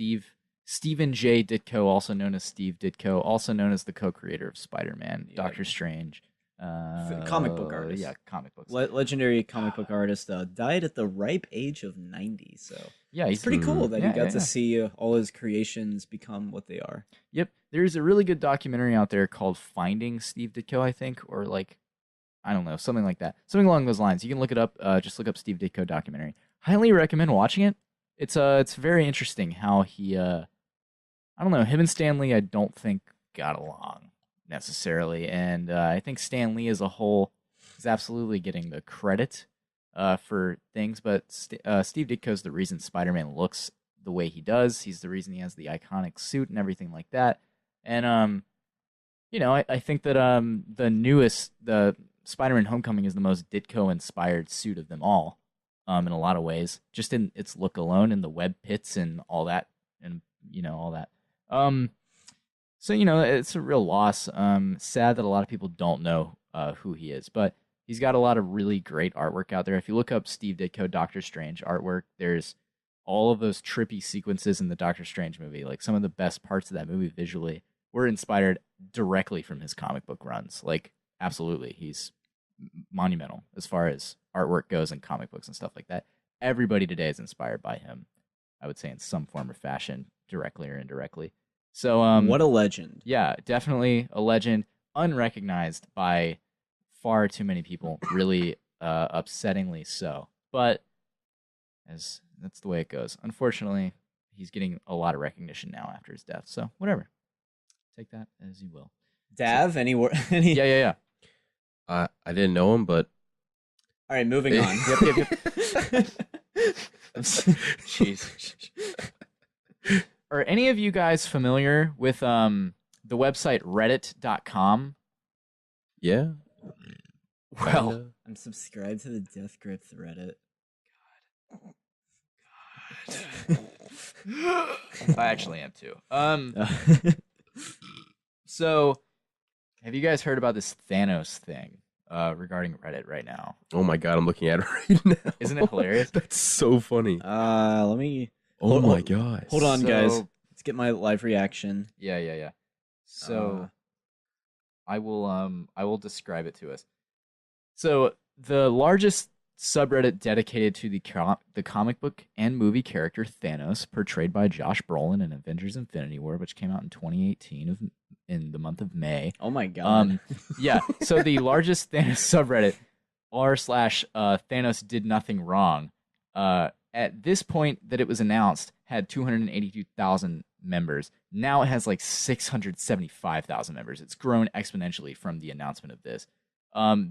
Stephen J. Ditko, also known as Steve Ditko, also known as the co-creator of Spider-Man, Yeah. Doctor Strange. Comic book artist. Yeah, comic books. Legendary comic book artist, died at the ripe age of 90. So Yeah, it's pretty cool that yeah, he got yeah, to yeah. see all his creations become what they are. Yep. There's a really good documentary out there called Finding Steve Ditko, I think, or like, I don't know, something like that. Something along those lines. You can look it up. Just look up Steve Ditko documentary. Highly recommend watching it. It's very interesting how he, I don't know, him and Stan Lee, I don't think got along necessarily. And I think Stan Lee as a whole is absolutely getting the credit for things. But Steve Ditko's the reason Spider-Man looks the way he does. He's the reason he has the iconic suit and everything like that. And, you know, I think that the Spider-Man Homecoming is the most Ditko-inspired suit of them all, in a lot of ways, just in its look alone, and the web pits and all that, and, you know, all that. So, you know, it's a real loss. Sad that a lot of people don't know who he is, but he's got a lot of really great artwork out there. If you look up Steve Ditko Doctor Strange artwork, there's all of those trippy sequences in the Doctor Strange movie. Like, some of the best parts of that movie visually were inspired directly from his comic book runs. Like, absolutely, he's monumental as far as artwork goes and comic books and stuff like that. Everybody today is inspired by him, I would say, in some form or fashion, directly or indirectly. So, What a legend. yeah, definitely a legend, unrecognized by far too many people, really upsettingly so. But as that's the way it goes. Unfortunately, he's getting a lot of recognition now after his death. So whatever, take that as you will. Dav, any Yeah. I didn't know him, but All right, moving on. Yep. Jeez. Are any of you guys familiar with the website reddit.com? yeah. Well, I'm subscribed to the Death Grips Reddit. I actually am too. So have you guys heard about this Thanos thing regarding Reddit right now? Oh my god, I'm looking at it right now. Isn't it hilarious? That's so funny. Let me. Oh my god. Hold on, guys. So- Let's get my live reaction. Yeah. So I will describe it to us. So the largest subreddit dedicated to the comic book and movie character Thanos, portrayed by Josh Brolin in Avengers Infinity War, which came out in 2018 in the month of May. Oh my god. Yeah. So the largest Thanos subreddit, r/Thanos did nothing wrong, at this point that it was announced, had 282,000 members. Now it has like 675,000 members. It's grown exponentially from the announcement of this.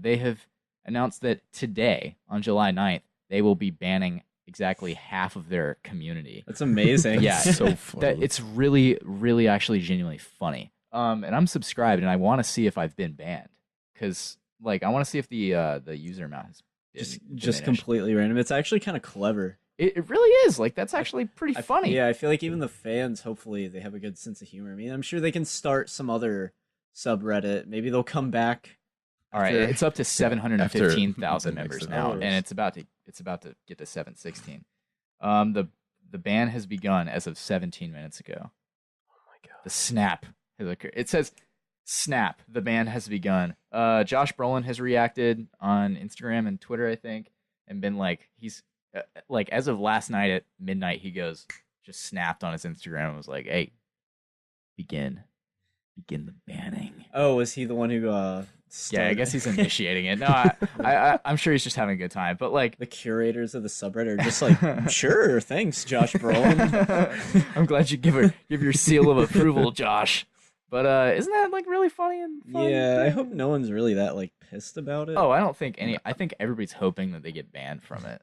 They have announced that today, on July 9th, they will be banning exactly half of their community. That's amazing. Yeah, so funny. that it's really, really actually genuinely funny. And I'm subscribed, and I want to see if I've been banned, because like I want to see if the user amount has been just diminished. completely random. It's actually kind of clever. It really is. Like, that's actually pretty funny. Yeah, I feel like even the fans, hopefully, they have a good sense of humor. I mean, I'm sure they can start some other subreddit. Maybe they'll come back. All right, it's up to 715,000 the next members now, hours. and it's about to get to 716. The ban has begun as of 17 minutes ago. Oh my god. The snap has occurred. It says, "Snap, the ban has begun." Josh Brolin has reacted on Instagram and Twitter, I think, and been like, he's like, as of last night at midnight, he just snapped on his Instagram and was like, "Hey, begin the banning." Oh, was he the one who Yeah, I guess he's initiating it. No, I'm sure he's just having a good time. But like the curators of the subreddit are just like, sure, thanks, Josh Brolin. I'm glad you give your seal of approval, Josh. But isn't that like really funny and fun? Yeah, I hope no one's really that like pissed about it. Oh, I don't think any. I think everybody's hoping that they get banned from it.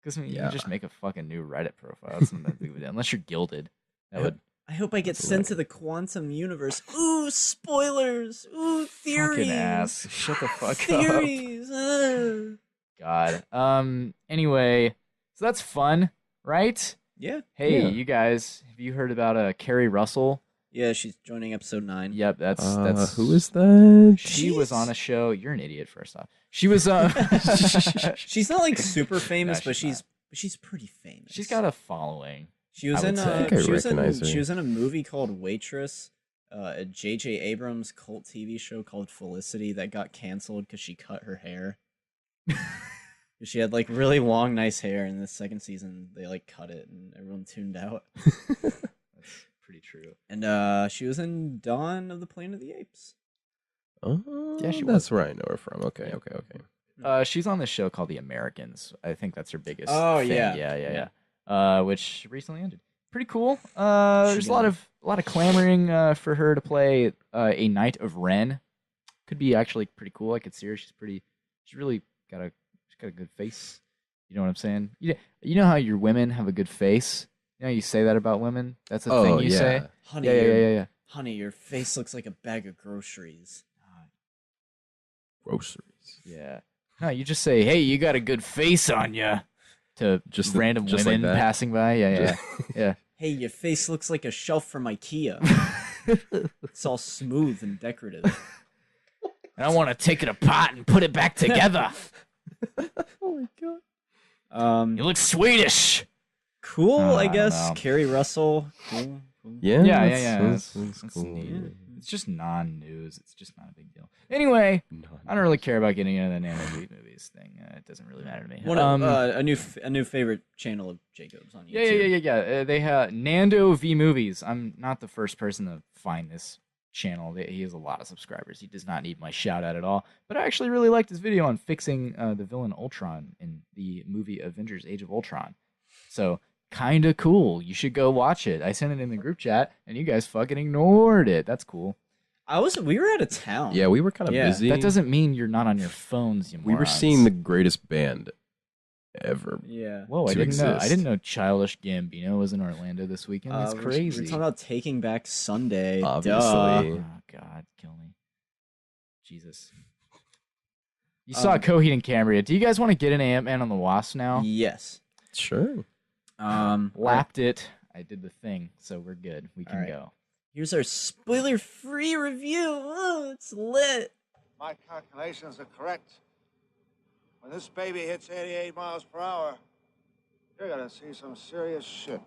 Because you Yeah. can just make a fucking new Reddit profile. That's something that would, unless you're gilded. That would I hope I get sent to the quantum universe. Ooh, spoilers. Ooh, theories. fucking ass. Shut the fuck up. Theories. God. Anyway, so that's fun, right? Yeah. Hey, Yeah. you guys, have you heard about Keri Russell? Yeah, she's joining episode 9. Yep, that's Who is that? She was on a show. You're an idiot. First off, she was. She's not like super famous, No, but she's she's pretty famous. She's got a following. She was I in would say. I think I she was in recognize her. she was in a movie called Waitress, a J.J. Abrams cult TV show called Felicity that got canceled because she cut her hair. She had like really long, nice hair, and the second season they like cut it and everyone tuned out. That's pretty true. And she was in Dawn of the Planet of the Apes. Oh, Yeah, she that's where I know her from. Okay. She's on this show called The Americans. I think that's her biggest. Oh, thing. yeah. Yeah. Which recently ended. Pretty cool. There's a lot of clamoring for her to play a Knight of Ren. Could be actually pretty cool. I could see her. She's really got a good face. You know what I'm saying? You know how your women have a good face. You know how you say that about women. That's a thing you say. Honey, Yeah. honey, your face looks like a bag of groceries. Groceries. Yeah. No, you just say, "Hey, you got a good face on you," to Just random like women that? passing by. Yeah. Hey, your face looks like a shelf from IKEA. It's all smooth and decorative. And I want to take it apart and put it back together. Oh my god. You look Swedish. Cool, Oh, I I don't guess. know. Keri Russell. Cool. Yeah. Yeah. That's That's cool. neat. It's just non-news. It's just not a big deal. Anyway, I don't really care about getting into the Nano Wheat movies thing. It doesn't really matter to me. One of, a new favorite channel of Jacob's on YouTube. Yeah. They have Nando V Movies. I'm not the first person to find this channel. He has a lot of subscribers. He does not need my shout out at all. But I actually really liked his video on fixing the villain Ultron in the movie Avengers: Age of Ultron. So kind of cool. You should go watch it. I sent it in the group chat, and you guys fucking ignored it. That's cool. We were out of town. Yeah, we were kind of Yeah. busy. That doesn't mean you're not on your phones, you We were morons. seeing the greatest band ever. Yeah. Whoa, I to didn't know. I exist. didn't know Childish Gambino was in Orlando this weekend. That's crazy. We're talking about Taking Back Sunday. Obviously. Duh. Oh God, kill me, Jesus. You saw Coheed and Cambria. Do you guys want to get into Ant-Man and the Wasp now? Yes. Sure. Lapped it. I did the thing, so we're good. We can Alright. go. Here's our spoiler-free review. Oh, it's lit. My calculations are correct. When this baby hits 88 miles per hour, you're gonna see some serious shit.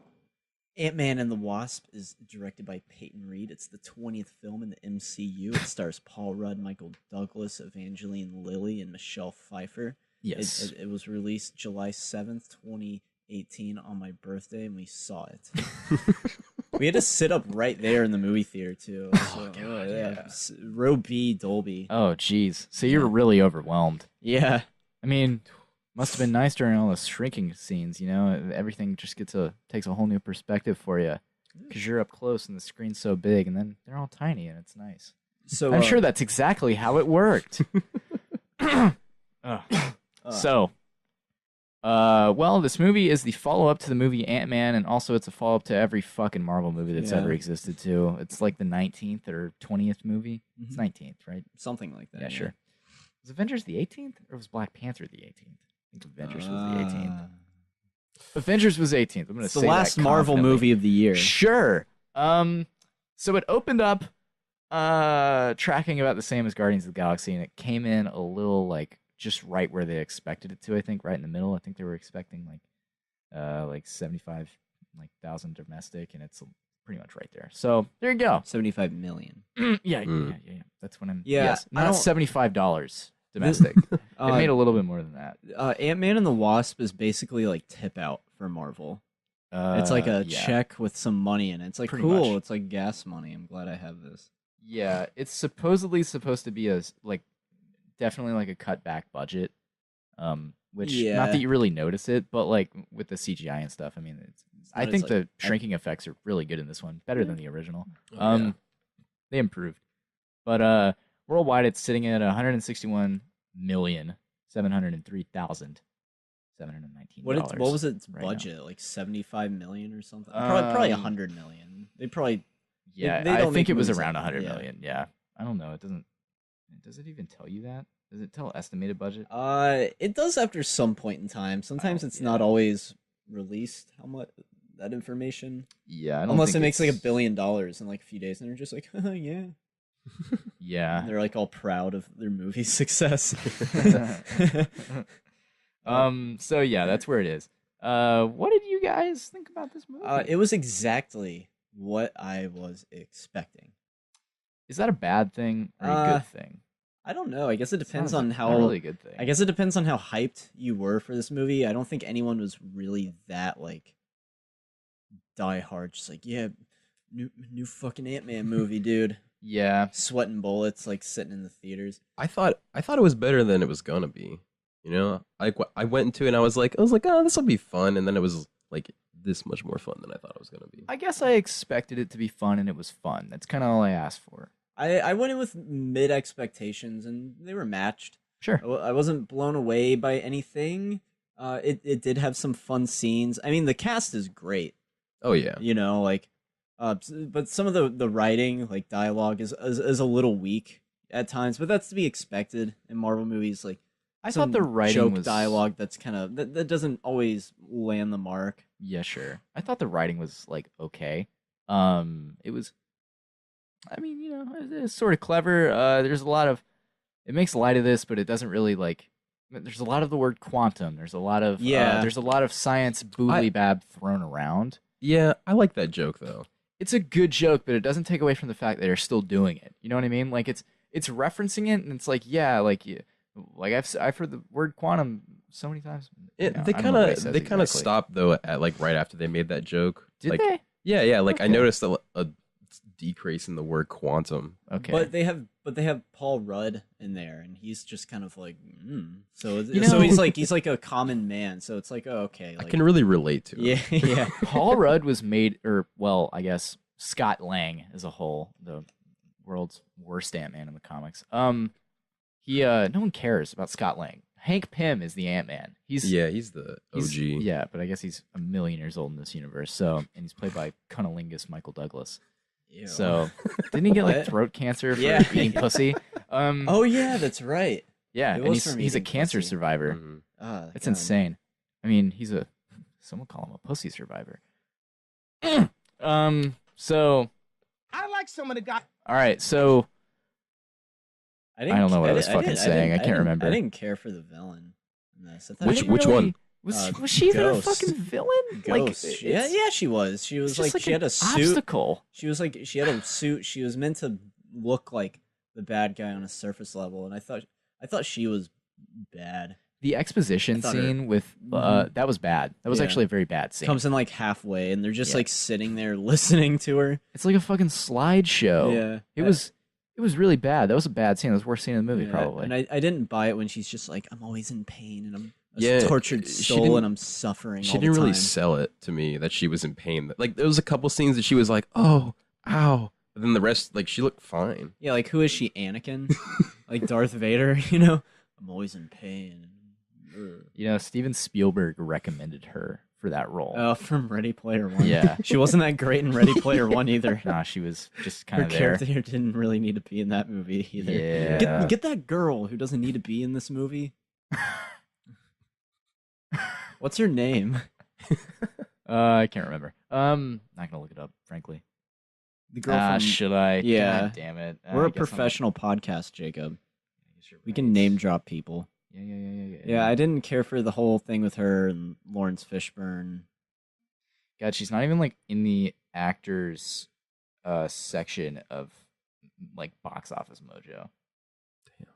Ant-Man and the Wasp is directed by Peyton Reed. It's the 20th film in the MCU. It stars Paul Rudd, Michael Douglas, Evangeline Lilly, and Michelle Pfeiffer. Yes. It was released July 7th, 2018 on my birthday, and we saw it. We had to sit up right there in the movie theater, too. So, God, yeah. Row B, Dolby. Oh, jeez. So you're really overwhelmed. Yeah. I mean, must have been nice during all the shrinking scenes, you know? Everything just takes a whole new perspective for you. Because you're up close and the screen's so big, and then they're all tiny, and it's nice. So I'm sure that's exactly how it worked. Well, this movie is the follow-up to the movie Ant-Man, and also it's a follow-up to every fucking Marvel movie that's ever existed, too. It's like the 19th or 20th movie. It's 19th, right? something like that. Yeah, sure. Was Avengers the 18th, or was Black Panther the 18th? I think Avengers was the 18th. Avengers was 18th. I'm going to It's say the last that Marvel confidently. movie of the year. Sure. So it opened up tracking about the same as Guardians of the Galaxy, and it came in a little like just right where they expected it to. I think right in the middle. I think they were expecting like 75,000 domestic, and it's pretty much right there. So there you go. 75 million. Yeah. That's what I'm. Yeah, Yes, I not don't- $75 domestic. It made a little bit more than that. Ant-Man and the Wasp is basically like tip out for Marvel. It's like a yeah. check with some money in it. It's like Pretty cool. much. It's like gas money. I'm glad I have this. Yeah, it's supposedly supposed to be like definitely like a cut back budget. Which Yeah. not that you really notice it, but like with the CGI and stuff, I mean, I not think as, the like, shrinking effects are really good in this one, better than the original. Oh, yeah. They improved, but worldwide it's sitting at 161,703,719 dollars. What was its right now. budget? Like 75 million or something? Um, Probably 100 million. They probably Yeah, they I don't think make it was movies around like that, 100 yeah. million. Yeah, I don't know. It doesn't. Does it even tell you that? Does it tell estimated budget? It does after some point in time. Sometimes it's not always released how much that information. Yeah, I don't Unless think it makes like it's- $1 billion in like a few days, and they're just like, yeah. Yeah. And they're like all proud of their movie success. So yeah, that's where it is. What did you guys think about this movie? It was exactly what I was expecting. Is that a bad thing or a good thing? I don't know. I guess it depends Sounds on like how. not really a good thing. I guess it depends on how hyped you were for this movie. I don't think anyone was really that like die hard. Just like, yeah, new fucking Ant-Man movie, dude. Yeah, Sweating bullets, like sitting in the theaters. I thought it was better than it was gonna be. You know, I went into it and I was like, oh, this will be fun, and then it was like this much more fun than I thought it was gonna be. I guess I expected it to be fun, and it was fun. That's kind of all I asked for. I went in with mid expectations, and they were matched. Sure. I wasn't blown away by anything. It did have some fun scenes. I mean, the cast is great. Oh yeah. You know, like, but some of the writing, like dialogue, is a little weak at times. But that's to be expected in Marvel movies. Like, I some thought the writing joke was dialogue that's kind of that doesn't always land the mark. Yeah, sure. I thought the writing was like okay. It was. I mean, you know, it's sort of clever. There's a lot of. It makes light of this, but it doesn't really like. There's a lot of the word quantum. There's a lot of there's a lot of science boodly bab thrown around. Yeah, I like that joke though. It's a good joke, but it doesn't take away from the fact that they're still doing it. You know what I mean? Like it's referencing it, and it's like I've heard the word quantum so many times. They I don't know what it says kind of exactly. stopped though at like right after they made that joke. Did like, they? Yeah. Like I Okay. noticed a decrease in the word quantum. Okay. But they have Paul Rudd in there, and he's just kind of like, so You so know- he's like a common man. So it's like, oh, okay, I like, can really relate to it. yeah, yeah. Paul Rudd was made, I guess Scott Lang as a whole, the world's worst Ant-Man in the comics. No one cares about Scott Lang. Hank Pym is the Ant-Man. He's the OG. yeah, but I guess he's a million years old in this universe. So, and he's played by cunnilingus Michael Douglas. Ew. So, didn't he get like What? throat cancer for Yeah. eating pussy? Oh yeah, that's right. Yeah, It and was he's from a eating cancer pussy. survivor. Mhm. That's God. insane. I mean, someone call him a pussy survivor. So, I like some of the guys. all right, so I don't know what I was fucking didn't- saying. I can't didn't- remember. I didn't care for the villain in this. I thought Which she- which one? was she the Ghost. fucking villain? Ghost. Like, Yeah, she was. She was it's just like she had an a suit. obstacle. She was like she had a suit. She was meant to look like the bad guy on a surface level, and I thought she was bad. The exposition I thought her- scene with that was bad. That was Yeah. actually a very bad scene. Comes in like halfway, and they're just Yeah. like sitting there listening to her. It's like a fucking slideshow. Yeah, It was really bad. That was a bad scene. That was the worst scene in the movie, Yeah, probably. And I didn't buy it when she's just like, I'm always in pain, and I'm a Yeah, tortured she soul, didn't- and I'm suffering. She all didn't the really time. sell it to me that she was in pain. Like there was a couple scenes that she was like, "Oh, ow," but then the rest, like she looked fine. Yeah, like who is she? Anakin, like Darth Vader. You know, I'm always in pain. You know, Steven Spielberg recommended her for that role. Oh, from Ready Player One. Yeah. She wasn't that great in Ready Player One either. Nah, she was just Her kind of there. character didn't really need to be in that movie either. Yeah. Get that girl who doesn't need to be in this movie. What's her name? I can't remember. Not gonna look it up, frankly. The girl from. Should I? Yeah. God damn it. We're I a guess I'm- professional podcast, Jacob. I guess you're We can right. name drop people. Yeah. Yeah, I didn't care for the whole thing with her and Lawrence Fishburne. God, she's not even like in the actors section of like Box Office Mojo.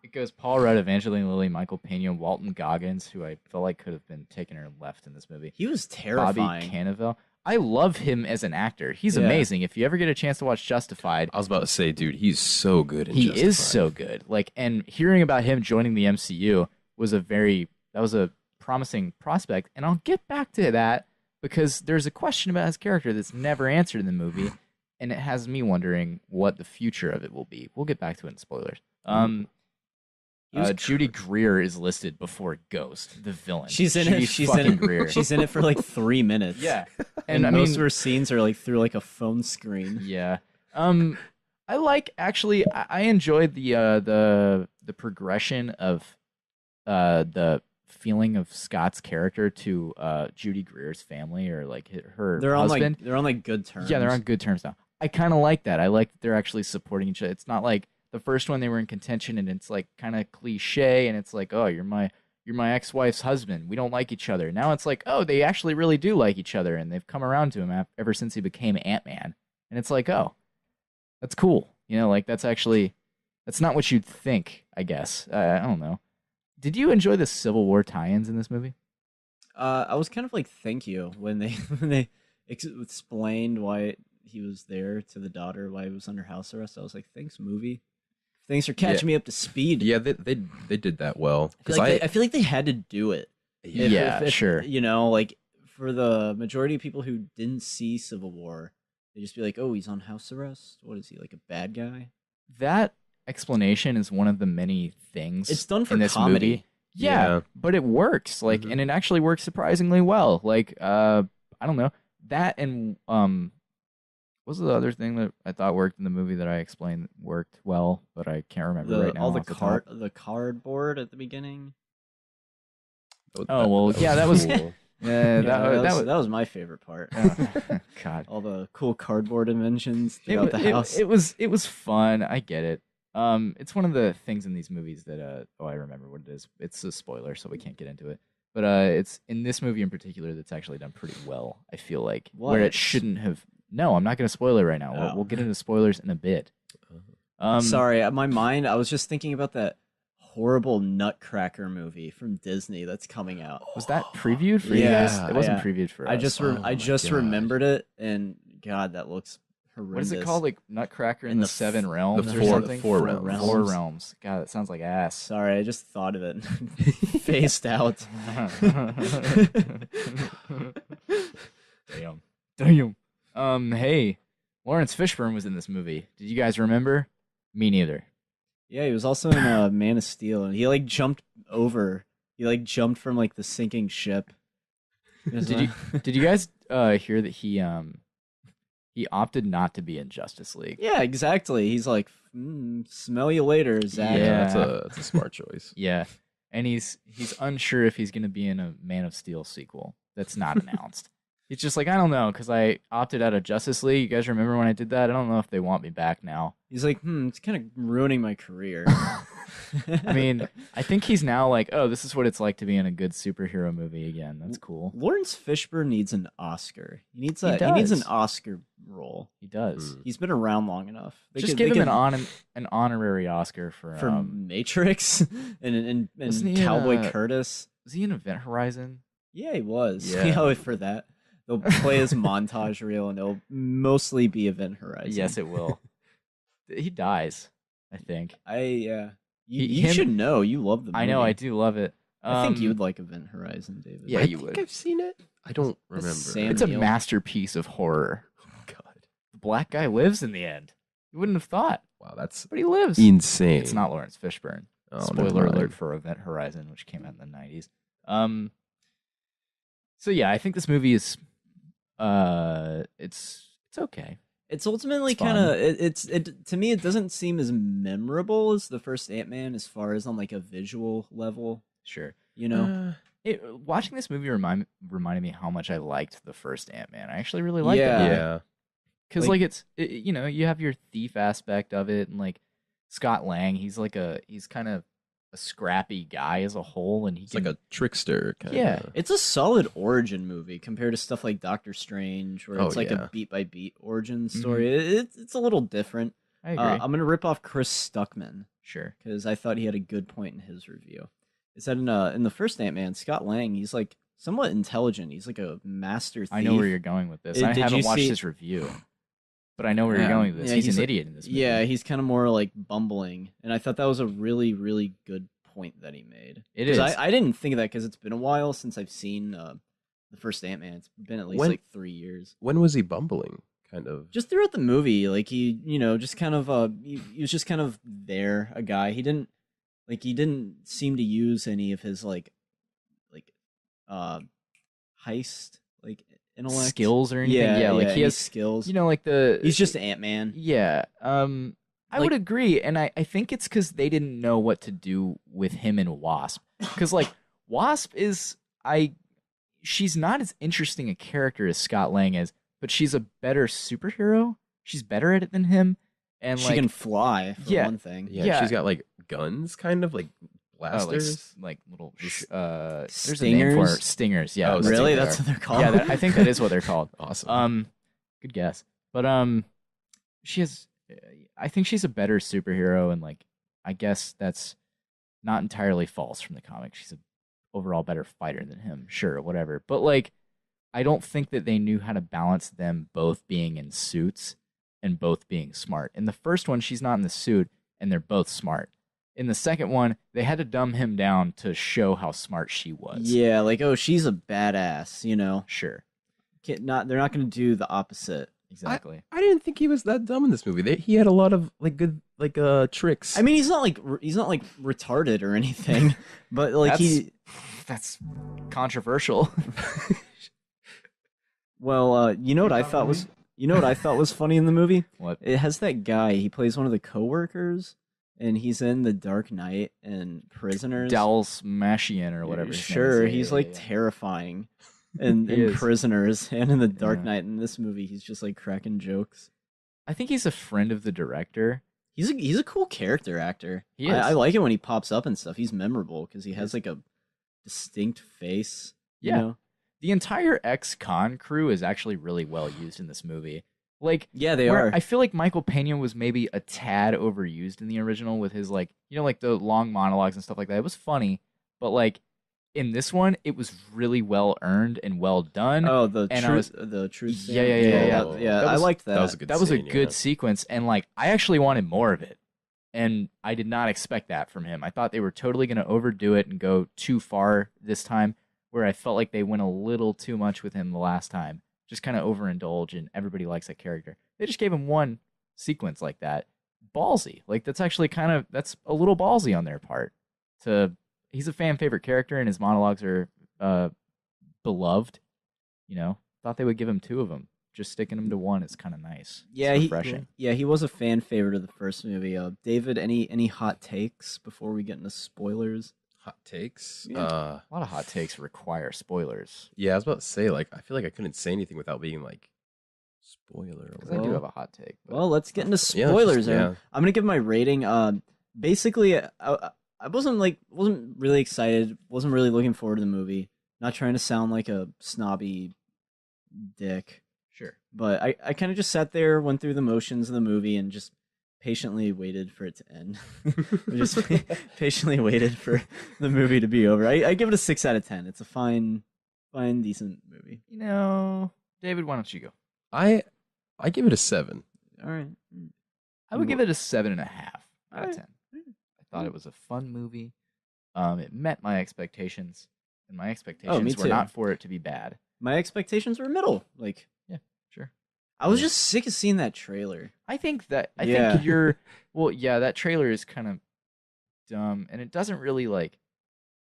It goes Paul Rudd, Evangeline Lilly, Michael Pena, Walton Goggins, who I felt like could have been taken or left in this movie. He was terrifying. Bobby Cannavale. I love him as an actor. He's amazing. If you ever get a chance to watch Justified, I was about to say, dude, he's so good in he Justified. is so good. Like, and hearing about him joining the MCU was a promising prospect. And I'll get back to that because there's a question about his character that's never answered in the movie, and it has me wondering what the future of it will be. We'll get back to it in spoilers. Judy Greer is listed before Ghost, the villain. She's in it. She's in it for like 3 minutes. Yeah, and most of her scenes are like through like a phone screen. Yeah. I enjoyed the progression of the feeling of Scott's character to Judy Greer's family or like her husband. They're on like good terms. Yeah, they're on good terms now. I kind of like that. I like that they're actually supporting each other. It's not like the first one they were in contention and it's like kind of cliche and it's like, oh, you're my ex-wife's husband. We don't like each other. Now it's like, oh, they actually really do like each other and they've come around to him ever since he became Ant-Man. And it's like, oh, that's cool. You know, like that's not what you'd think, I guess. I don't know. Did you enjoy the Civil War tie-ins in this movie? I was kind of like, thank you when they explained why he was there to the daughter, why he was under house arrest. I was like, thanks, movie. Thanks for catching me up to speed. Yeah, they did that well. I feel like they had to do it. If, sure. You know, like for the majority of people who didn't see Civil War, they just be like, oh, he's on house arrest. What is he, like a bad guy? That explanation is one of the many things it's done for in this comedy. Movie. Yeah, but it works. Like, and it actually works surprisingly well. Like, I don't know that, and what was the other thing that I thought worked in the movie that I explained worked well, but I can't remember right now. All the cardboard at the beginning. Oh well, yeah, that was. Cool. That was my favorite part. God, all the cool cardboard inventions throughout the house. It was fun. I get it. It's one of the things in these movies that I remember what it is. It's a spoiler, so we can't get into it. But it's in this movie in particular that's actually done pretty well. I feel like where it shouldn't have. No, I'm not going to spoil it right now. We'll get into spoilers in a bit. Sorry, my mind. I was just thinking about that horrible Nutcracker movie from Disney that's coming out. Was that previewed for you guys? It wasn't previewed for us. I just remembered it, and God, that looks horrendous. What is it called? Like Nutcracker in the Seven Realms or something? Four realms. 4 realms. God, that sounds like ass. Sorry, I just thought of it. Phased out. Damn. Hey, Lawrence Fishburne was in this movie. Did you guys remember? Me neither. Yeah, he was also in Man of Steel, and he like jumped over. He like jumped from like the sinking ship. Did you guys hear that he opted not to be in Justice League? Yeah, exactly. He's like, smell you later, Zach. Yeah, that's a smart choice. Yeah, and he's unsure if he's going to be in a Man of Steel sequel that's not announced. He's just like, I don't know, because I opted out of Justice League. You guys remember when I did that? I don't know if they want me back now. He's like, it's kind of ruining my career. I mean, I think he's now like, oh, this is what it's like to be in a good superhero movie again. That's cool. Lawrence Fishburne needs an Oscar. He needs an Oscar role. He does. He's been around long enough. Just give him an honorary Oscar for Matrix and Cowboy Curtis. Was he in Event Horizon? Yeah, he was. Yeah. For that. They'll play his montage reel, and it'll mostly be Event Horizon. Yes, it will. He dies, I think. You should know. You love the movie. I know, I do love it. I think you would like Event Horizon, David. Yeah, you would. I've seen it. I don't remember. It's a masterpiece of horror. Oh, God. The black guy lives in the end. You wouldn't have thought. Wow, that's but he lives. Insane. It's not Lawrence Fishburne. Oh, Spoiler alert for Event Horizon, which came out in the 90s. So yeah, I think this movie is it's okay. It's ultimately kind of it to me. It doesn't seem as memorable as the first Ant-Man as far as on like a visual level. Sure, you know, watching this movie reminded me how much I liked the first Ant-Man. I actually really liked it. Yeah, because like you know, you have your thief aspect of it, and like Scott Lang, he's kind of a scrappy guy as a whole, and he's like a trickster kind of. It's a solid origin movie compared to stuff like Doctor Strange, where it's like a beat by beat origin story. It's a little different. I agree. I'm gonna rip off Chris Stuckman, sure, because I thought he had a good point in his review. It said in the first Ant-Man, Scott Lang, he's like somewhat intelligent. He's like a master thief. I know where you're going with this. I Did haven't you watched see- his review, but I know where you're going with this. Yeah, He's an like- idiot in this movie. Yeah, he's kind of more like bumbling, and I thought that was a really, really good point that he made. It 'Cause is. I didn't think of that because it's been a while since I've seen the first Ant-Man. It's been at least When- like 3 years. When was he bumbling? Kind of. Just throughout the movie, like he, just kind of he was just kind of there, a guy. He didn't seem to use any of his like heist like intellect skills or anything. Yeah, like he any has skills. like the. He's just Ant-Man. Yeah. I would agree, and I think it's because they didn't know what to do with him and Wasp. Because like Wasp is she's not as interesting a character as Scott Lang is, but she's a better superhero. She's better at it than him, and She like can fly for Yeah. one thing. Yeah, she's got like guns, kind of like blasters. like little there's a name for it. Stingers. Yeah, Oh, Really? Stinger. That's what they're called? yeah. I think that is what they're called. Awesome. Good guess. But she has. I think she's a better superhero, and like I guess that's not entirely false from the comic. She's a overall better fighter than him. Sure, whatever. But like, I don't think that they knew how to balance them both being in suits and both being smart. In the first one, she's not in the suit, and they're both smart. In the second one, they had to dumb him down to show how smart she was. Yeah, like she's a badass. Sure. They're not going to do the opposite. Exactly. I didn't think he was that dumb in this movie. He had a lot of like good like tricks. I mean, he's not like retarded or anything, but like That's controversial. Well, you know what I thought was funny in the movie? What? It has that guy. He plays one of the coworkers, and he's in The Dark Knight and Prisoners. Dallas Mashian or whatever. his name Sure, is. he's Yeah, like yeah, yeah. terrifying, in He is. Prisoners and in The Dark Yeah. Knight. In this movie, he's just like cracking jokes. I think he's a friend of the director. He's a cool character actor. He is. I like it when he pops up and stuff. He's memorable because he has like a distinct face. Yeah. You know? The entire ex-con crew is actually really well used in this movie. Like, Yeah, they where are. I feel like Michael Pena was maybe a tad overused in the original with his like, like the long monologues and stuff like that. It was funny, but like in this one, it was really well earned and well done. Oh, the and truth. Yeah, thing? yeah. Yeah, That I was- liked that. that was a good. That was a scene, good yeah. sequence, and like I actually wanted more of it, and I did not expect that from him. I thought they were totally going to overdo it and go too far this time, where I felt like they went a little too much with him the last time, just kind of overindulge, and everybody likes that character. They just gave him one sequence like that, ballsy. Like that's actually that's a little ballsy on their part. He's a fan favorite character, and his monologues are beloved. Thought they would give him two of them. Just sticking him to one is kind of nice. Yeah, It's refreshing. he was a fan favorite of the first movie. David, any hot takes before we get into spoilers? Hot takes. Yeah. A lot of hot takes require spoilers. Yeah, I was about to say like I feel like I couldn't say anything without being like spoiler. Or Because I do whatever. have a hot take. but- Well, let's get into Yeah, spoilers. yeah. Aaron. I'm gonna give my rating. Basically, I wasn't really excited. Wasn't really looking forward to the movie. Not trying to sound like a snobby dick, Sure. but I kind of just sat there, went through the motions of the movie, and just patiently waited for it to end. I just patiently waited for the movie to be over. I give it a 6 out of 10. It's a fine, decent movie. David, why don't you go? I give it a 7. All right. I would give it a 7.5 out of Alright. 10. I thought it was a fun movie. It met my expectations, and my expectations were too. not for it to be bad. My expectations were middle. Like, Sure. I was just sick of seeing that trailer. I think Yeah. you're that trailer is kind of dumb, and it doesn't really the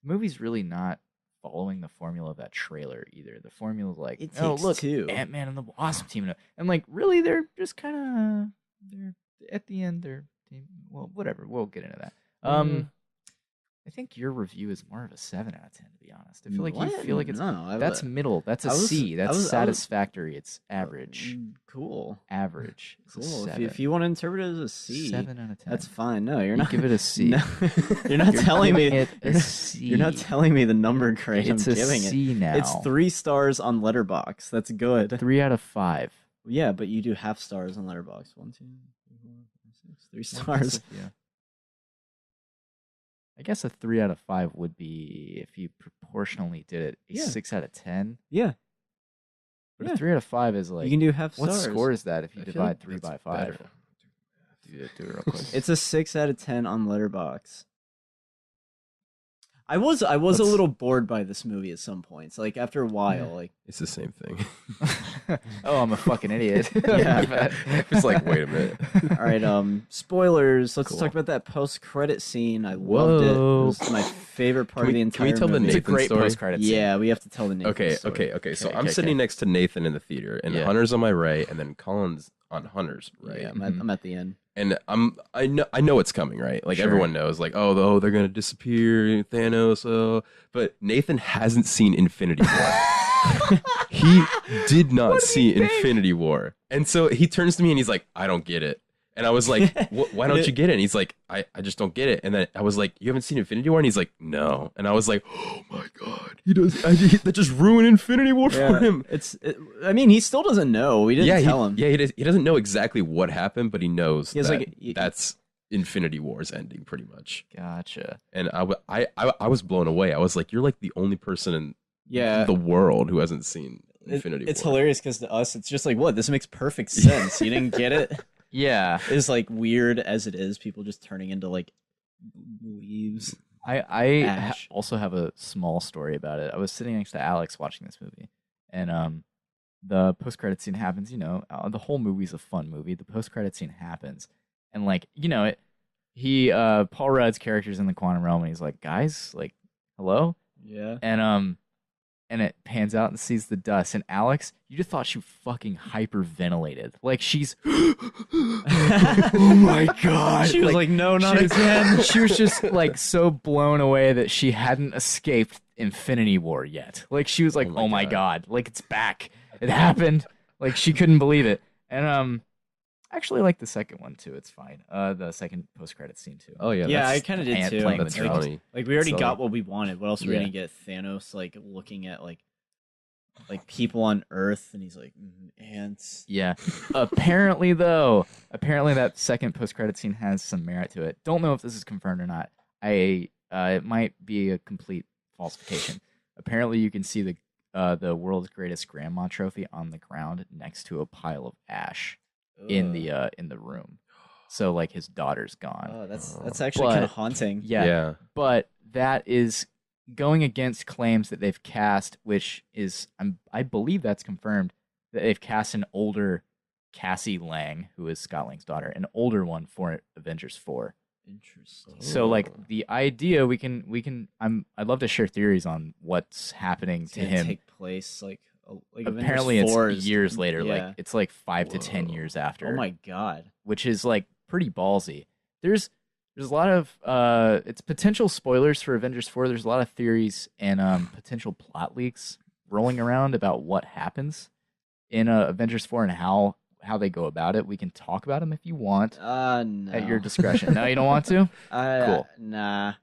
movie's really not following the formula of that trailer either. The formula is like, It oh takes look, two. Ant-Man and the Wasp teaming up, and like really they're just kind of they're at the end they're well whatever. We'll get into that. I think your review is more of a 7 out of 10 to be honest. I feel like you feel like it's that's middle. That's a C. That's satisfactory. It's average. Cool. Average. It's a Cool. If 7. you want to interpret it as a C, 7 out of 10. that's fine. No, you're You not. give it a C. No, you're not telling me. giving it a You're not, C. you're not telling me the number grade It's I'm a giving C it. now. It's 3 stars on Letterboxd. That's good. 3 out of 5. Yeah, but you do half stars on Letterboxd. 1, 2, 3, 4, 5, 6. 3 stars. Yeah. I guess a 3 out of 5 would be if you proportionally did it a 6 out of 10. Yeah. But a 3 out of 5 is like You can do half what stars. score is that if you I feel divide like 3 that's by 5? better. Do it real quick. It's a 6 out of 10 on Letterboxd. I was a Let's- little bored by this movie at some points. Like after a while, like It's the same thing. Oh, I'm a fucking idiot. Yeah. It's like, wait a minute. all right, spoilers. Let's Cool. talk about that post-credit scene. I loved it. It Whoa. was my favorite part Can we- of the can we entire tell the movie. It's a Nathan great story? post-credit scene. Yeah, we have to tell the Nathan Okay. story. So Okay, I'm okay, sitting okay. next to Nathan in the theater, and Yeah. Hunter's on my right, and then Colin's on Hunter's right. Yeah, Mhm. I'm at the end. And I know it's coming, right? Like Sure. everyone knows, like they're gonna disappear, Thanos. But Nathan hasn't seen Infinity War. He did not see Infinity War, and so he turns to me and he's like, "I don't get it." And I was like, "Why don't you get it?" And he's like, I just don't get it." And then I was like, "You haven't seen Infinity War?" And he's like, "No." And I was like, "Oh my god, he does! That just ruined Infinity War for him." I mean, he still doesn't know. We didn't tell him. Yeah, he doesn't know exactly what happened, but he knows He has, that like, that's Infinity War's ending, pretty much. Gotcha. And I was blown away. I was like, "You're like the only person in Yeah. the world who hasn't seen Infinity It's War." hilarious because to us, it's just like, what? This makes perfect sense. You didn't get it? Yeah. It's like weird as it is, people just turning into like leaves. I Ash. also have a small story about it. I was sitting next to Alex watching this movie, and the post-credit scene happens. You know, the whole movie's a fun movie. The post-credit scene happens, and like, you know, Paul Rudd's character's in the quantum realm, and he's like, "Guys, like, hello," Yeah. and it pans out and sees the dust. And Alex, you just thought she fucking hyperventilated. Like she's, oh my god. She was like, no, not again. She was just like so blown away that she hadn't escaped Infinity War yet. Like she was like, oh my god, like it's back. It happened. Like she couldn't believe it. And actually like the second one too. It's fine. The second post-credit scene too. Oh yeah, Yeah, I that's kind of did Ant too. playing the that's drums. funny. Like we already So, got like- what we wanted. What else are we Yeah. gonna get? Thanos like looking at like people on Earth, and he's like ants. Yeah. Apparently that second post-credit scene has some merit to it. Don't know if this is confirmed or not. It might be a complete falsification. Apparently you can see the world's greatest grandma trophy on the ground next to a pile of ash in the room. So like his daughter's gone. Oh, that's actually But- kind of haunting. Yeah. But that is going against claims that they've cast, which is I believe that's confirmed, that they've cast an older Cassie Lang, who is Scott Lang's daughter, an older one for Avengers 4. Interesting. So like the idea I'd love to share theories on what's happening It's to gonna him. take place like Apparently Avengers it's 4 is- years later, yeah. like it's like 5 to 10 years after. Oh my god. Which is like pretty ballsy. There's a lot of it's potential spoilers for Avengers 4. There's a lot of theories and potential plot leaks rolling around about what happens in Avengers 4 and how they go about it. We can talk about them if you want No. at your discretion. No, you don't want to? Cool. Nah.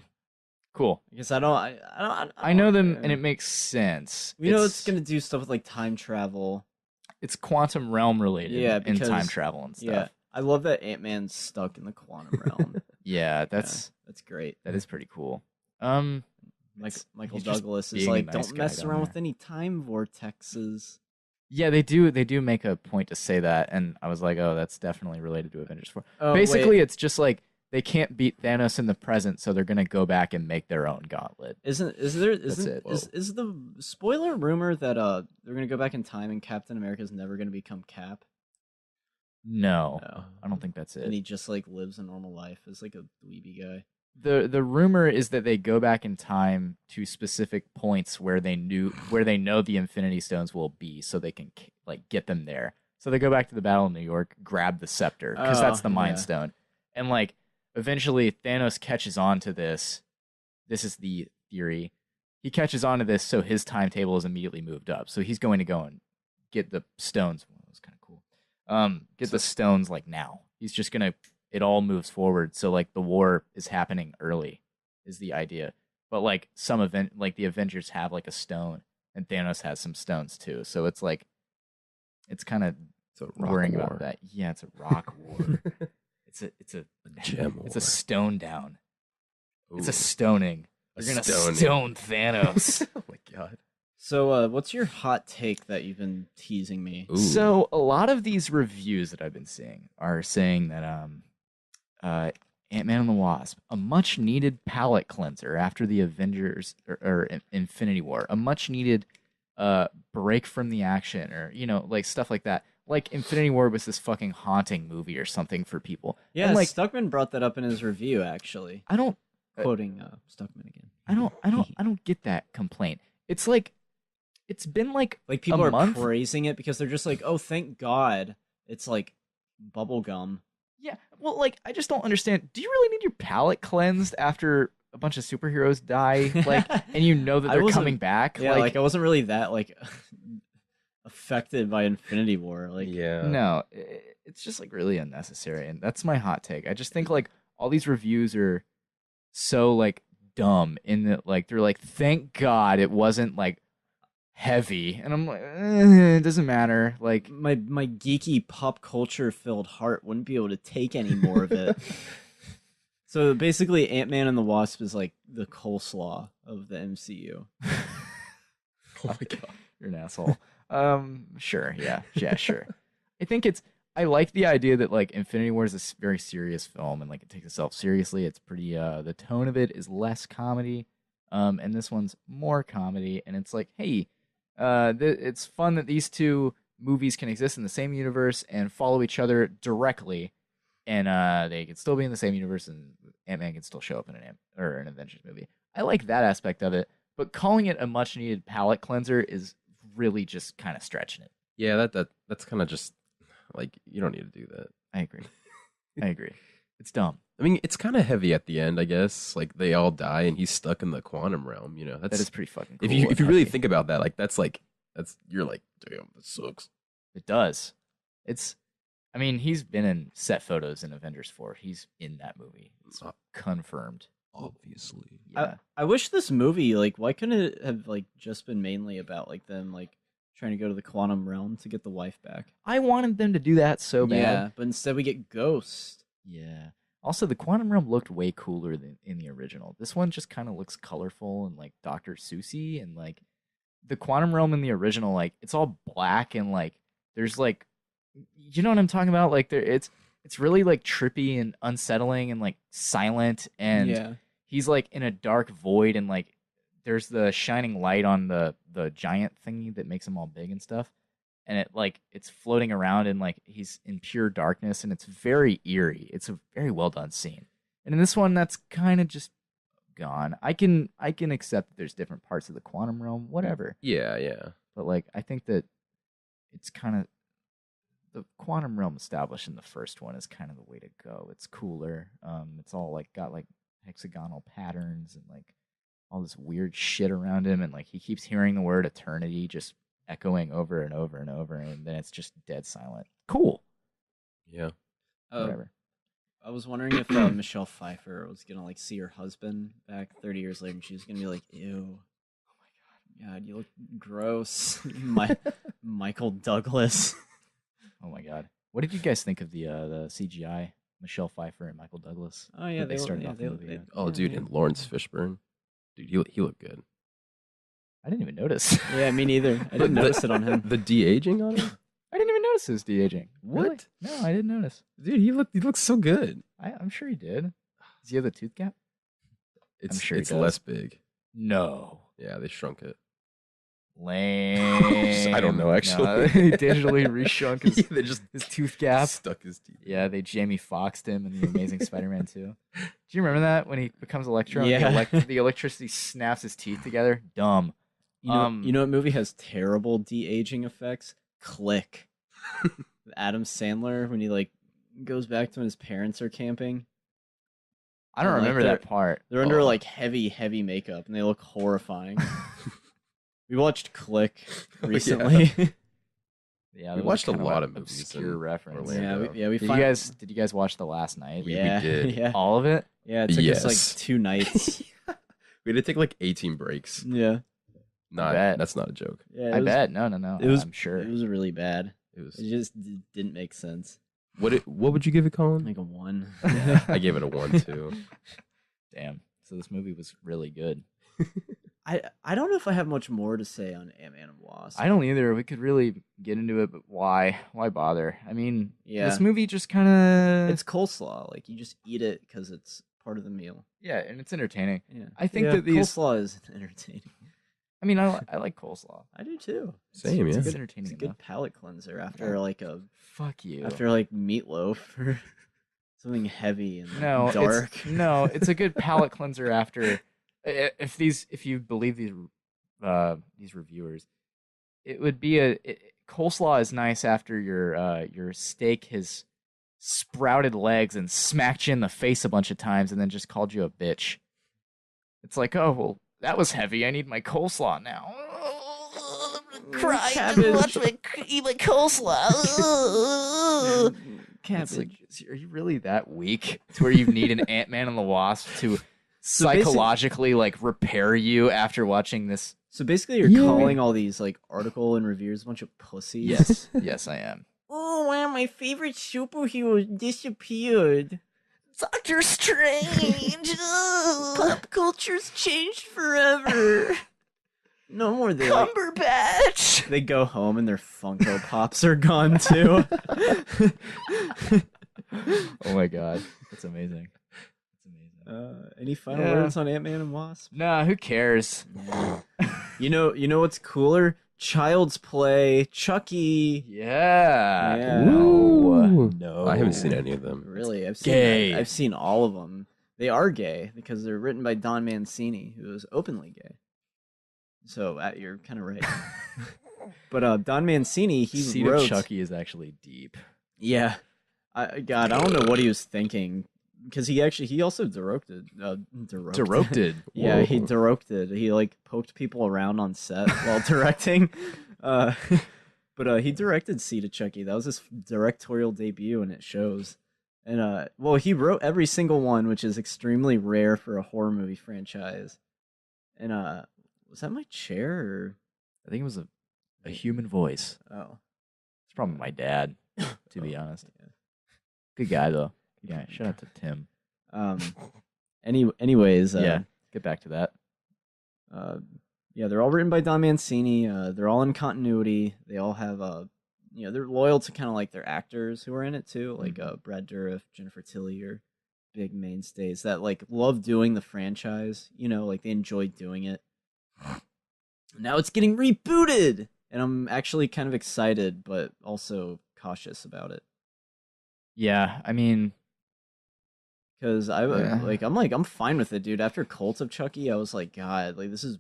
Cool. Because I don't. I know them and it makes sense. We know it's gonna do stuff with like time travel. It's quantum realm related Yeah, and because, time travel and stuff. Yeah, I love that Ant-Man's stuck in the quantum realm. Yeah, that's great. that is pretty cool. Michael he's just Douglas is being a like, nice don't guy mess down around there." with any time vortexes. Yeah, they do make a point to say that, and I was like, oh, that's definitely related to Avengers 4. Oh, Basically, wait. it's just like they can't beat Thanos in the present, so they're gonna go back and make their own gauntlet. Is the spoiler rumor that they're gonna go back in time and Captain America's never gonna become Cap? No, I don't think that's it. And he just like lives a normal life as like a dweeby guy. The rumor is that they go back in time to specific points where they know the Infinity Stones will be, so they can like get them there. So they go back to the Battle of New York, grab the scepter because that's the Mind Stone, and like eventually Thanos catches on to this. This is the theory. He catches on to this, so his timetable is immediately moved up. So he's going to go and get the stones. Well, that was kind of cool. Get the stones like now. He's just gonna. It all moves forward. So like the war is happening early is the idea. But like some event, like the Avengers have like a stone and Thanos has some stones too. So it's like, it's kind of worrying about that. Yeah. It's a rock war. It's a gem it's war. a stone down. It's a stoning. They're gonna stone Thanos. Oh my god. So, what's your hot take that you've been teasing me? Ooh. So a lot of these reviews that I've been seeing are saying that Ant-Man and the Wasp, a much needed palate cleanser after the Avengers or Infinity War, a much needed break from the action, or like stuff like that. Like Infinity War was this fucking haunting movie or something for people. Yeah, and like Stuckman brought that up in his review. Actually, I don't quoting Stuckman again. I don't get that complaint. It's like it's been like people a are month. praising it because they're just like, oh, thank God, it's like bubblegum. Yeah, well, like I just don't understand. Do you really need your palate cleansed after a bunch of superheroes die? Like, and you know that they're coming back? Yeah, like I wasn't really that like affected by Infinity War. Like, Yeah. No, it's just like really unnecessary, and that's my hot take. I just think like all these reviews are so like dumb in that like they're like, thank God it wasn't like heavy, and I'm like, it doesn't matter. Like my geeky pop culture filled heart wouldn't be able to take any more of it. So basically, Ant-Man and the Wasp is like the coleslaw of the MCU. Oh my god. You're an asshole. Sure, yeah, sure. I like the idea that like Infinity War is a very serious film and like it takes itself seriously. It's pretty the tone of it is less comedy, and this one's more comedy. And it's like, hey, it's fun that these two movies can exist in the same universe and follow each other directly, and they can still be in the same universe, and Ant-Man can still show up in an Avengers movie. I like that aspect of it, but calling it a much needed palate cleanser is really just kind of stretching it. Yeah, that's kind of just like, you don't need to do that. I agree. It's dumb. I mean, it's kind of heavy at the end, I guess. Like they all die and he's stuck in the quantum realm. That is pretty fucking cool. If you really think about that, like that's you're like, damn, this sucks. It does. I mean, he's been in set photos in Avengers 4. He's in that movie. It's confirmed. Obviously. Yeah. I wish this movie, like, why couldn't it have like just been mainly about like them like trying to go to the quantum realm to get the wife back? I wanted them to do that so bad. Yeah, but instead we get Ghost. Yeah. Also, the quantum realm looked way cooler than in the original. This one just kind of looks colorful and like Dr. Seussy, and like the quantum realm in the original, like it's all black and like there's like, you know what I'm talking about? Like it's really like trippy and unsettling and like silent, and he's like in a dark void, and like there's the shining light on the giant thingy that makes him all big and stuff, and it's floating around, and like he's in pure darkness, and it's very eerie. It's a very well done scene. And in this one, that's kind of just gone. I can accept that there's different parts of the quantum realm, whatever. Yeah. But like I think that it's kind of the quantum realm established in the first one is kind of the way to go. It's cooler. It's all like got like hexagonal patterns and like all this weird shit around him, and like he keeps hearing the word eternity just echoing over and over and over, and then it's just dead silent. Cool. Yeah. Whatever. I was wondering if Michelle Pfeiffer was gonna like see her husband back 30 years later, and she was gonna be like, "Ew, oh my god, you look gross." Michael Douglas. Oh my god. What did you guys think of the CGI Michelle Pfeiffer and Michael Douglas? Oh yeah, they started off the movie. Dude, and Lawrence Fishburne. Dude, he looked good. I didn't even notice. Yeah, me neither. I didn't notice it on him. The de-aging on him? I didn't even notice his de-aging. What? Really? No, I didn't notice. Dude, he looks so good. I'm sure he did. Does he have the tooth gap? It's I'm sure he it's does. less big. No. Yeah, they shrunk it. Lame. I don't know, actually. No, he digitally reshrunk his, they just his tooth gap. Stuck his teeth. Yeah, they Jamie Foxxed him in The Amazing Spider-Man 2. Do you remember that when he becomes Electro? Yeah. And the electricity snaps his teeth together? Dumb. You know what movie has terrible de-aging effects? Click. Adam Sandler, when he like goes back to when his parents are camping. I don't remember that part. They're under like heavy makeup, and they look horrifying. We watched Click recently. Yeah, we watched a lot of movies. Obscure reference. Orlando. We did you guys watch The Last Night? We did. Yeah. All of it? Yeah, it took us like 2 nights. We had to take like 18 breaks. Yeah. That's not a joke. Yeah, I bet. No. I'm sure. It was really bad. It just didn't make sense. What would you give it, Collin? Like a 1. I gave it a 1 too. Damn. So this movie was really good. I don't know if I have much more to say on Ant-Man and Wasp. I don't either. We could really get into it, but why? Why bother? I mean, Yeah. this movie just kind of... It's coleslaw. Like, you just eat it because it's part of the meal. Yeah, and it's entertaining. Yeah. I think that these... coleslaw is entertaining. I mean, I like coleslaw. I do too. Same, It's yeah. good, entertaining It's a good enough. palate cleanser after like a Fuck you. meatloaf or something heavy and dark. It's a good palate cleanser after. If you believe these reviewers, it would be coleslaw is nice after your steak has sprouted legs and smacked you in the face a bunch of times and then just called you a bitch. It's like, oh well, that was heavy. I need my coleslaw now. Cry and watch me eat my coleslaw. It's like, are you really that weak to where you need an Ant-Man and the Wasp to psychologically like repair you after watching this? So basically, you're calling all these like article and reviews a bunch of pussies. Yes, yes, I am. Oh wow, my favorite superhero disappeared. Doctor Strange. Pop culture's changed forever. No more they Cumberbatch. They go home and their Funko Pops are gone too. Oh my god, that's amazing. That's amazing. Any final words on Ant-Man and Wasp? Nah, who cares? You know what's cooler? Child's Play, Chucky. Yeah. No, I haven't seen any of them. Really, I've seen all of them. They are gay because they're written by Don Mancini, who is openly gay. So you're kind of right. But Don Mancini, he Seed wrote of Chucky is actually deep. Yeah, I don't know what he was thinking because he also directed. Directed. Yeah, he directed. He like poked people around on set while directing. But he directed Seed of Chucky. That was his directorial debut, and it shows. And well, he wrote every single one, which is extremely rare for a horror movie franchise. And was that my chair? Or... I think it was a human voice. Oh, it's probably my dad, to be honest. Yeah. Good guy though. Yeah, shout out to Tim. Anyways, yeah, get back to that. Yeah, they're all written by Don Mancini. They're all in continuity. They all have they're loyal to kind of like their actors who are in it too, like Brad Dourif, Jennifer Tilly, are big mainstays that like love doing the franchise. Like they enjoy doing it. Now it's getting rebooted, and I'm actually kind of excited, but also cautious about it. Yeah, I mean, because I'm fine with it, dude. After Cult of Chucky, I was like, God, like this is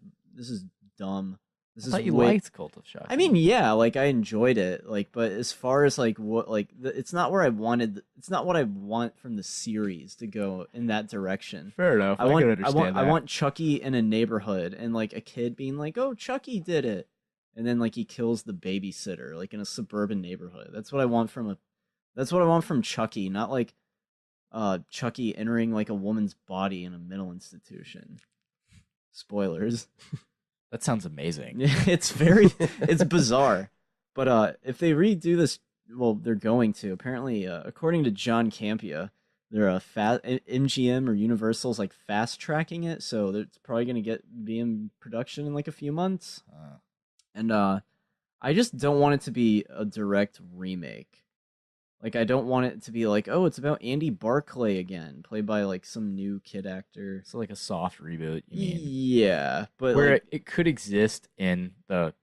dumb. I thought you liked Cult of Chucky. I mean, yeah, like I enjoyed it, like, but as far as like what, like, it's not where I wanted. It's not what I want from the series to go in that direction. Fair enough. I want Chucky in a neighborhood and like a kid being like, "Oh, Chucky did it," and then like he kills the babysitter, like in a suburban neighborhood. That's what I want from Chucky, not like Chucky entering like a woman's body in a mental institution. Spoilers. That sounds amazing. It's bizarre. But if they redo this, well, they're going to. Apparently, according to John Campea, they're MGM or Universal's like fast tracking it, so it's probably going to be in production in like a few months. And I just don't want it to be a direct remake. Like, I don't want it to be like, oh, it's about Andy Barclay again, played by like some new kid actor. So like a soft reboot, you mean? Yeah, but where like, it could exist in the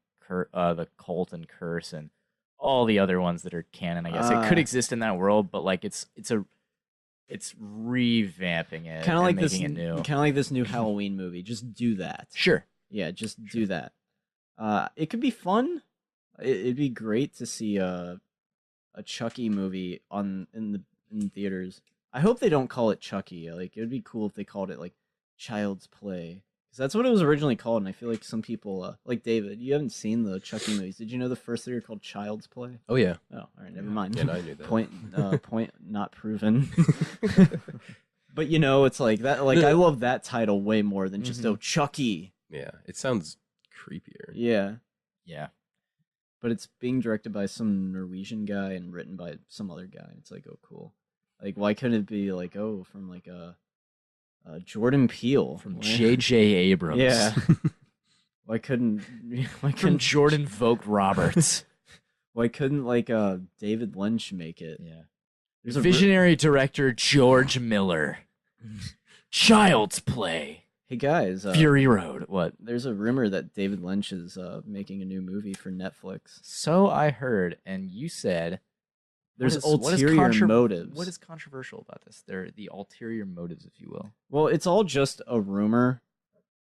Cult and Curse and all the other ones that are canon. I guess it could exist in that world, but like it's revamping it, kind of like making it new. Kind of like this new Halloween movie. Just do that. Sure. Yeah, just do that. It could be fun. It'd be great to see a Chucky movie in theaters. I hope they don't call it Chucky. Like, it would be cool if they called it like Child's Play, because that's what it was originally called. And I feel like some people, like David, you haven't seen the Chucky movies. Did you know the first three are called Child's Play? Oh yeah. Oh, all right, never mind. Yeah, no, I knew that. Point not proven. But it's like that. Like, I love that title way more than just Chucky. Yeah, it sounds creepier. Yeah. Yeah. But it's being directed by some Norwegian guy and written by some other guy. It's like, oh, cool. Like, why couldn't it be like, oh, from like a Jordan Peele From J.J. Abrams. Yeah. Why couldn't From Jordan Vogt Roberts. Why couldn't David Lynch make it? Yeah. There's a Visionary director George Miller. Child's Play. Hey guys, Fury Road. What? There's a rumor that David Lynch is making a new movie for Netflix. So I heard, and you said There's ulterior motives. What is controversial about this? They're the ulterior motives, if you will. Well, it's all just a rumor.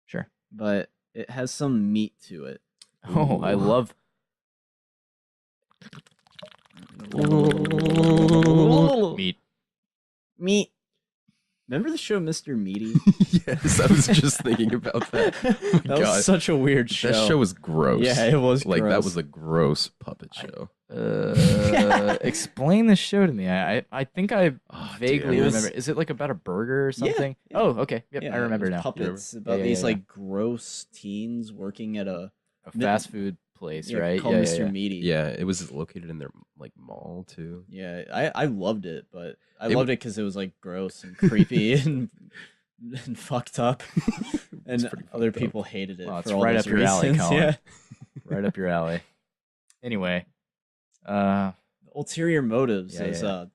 Sure. But it has some meat to it. Oh, I love... Meat. Remember the show Mr. Meaty? Yes, I was just thinking about that. Oh my That was such a weird show. That show was gross. Yeah, it was like gross. that was a gross puppet show. Explain this show to me. I think I vaguely dude, remember. Is it like about a burger or something? yeah. Oh, okay. Yep, Yeah, I remember it was now. Puppets about these gross teens working at a fast food place, right? called Mr. Meaty. Yeah, it was located in their mall too. Yeah, I loved it, but I loved it because it was gross and creepy and fucked up, and other people hated it. Well, it's for all right those up your alley, reasons. Colin. Yeah, Right up your alley. Anyway, ulterior motives Yeah, is yeah.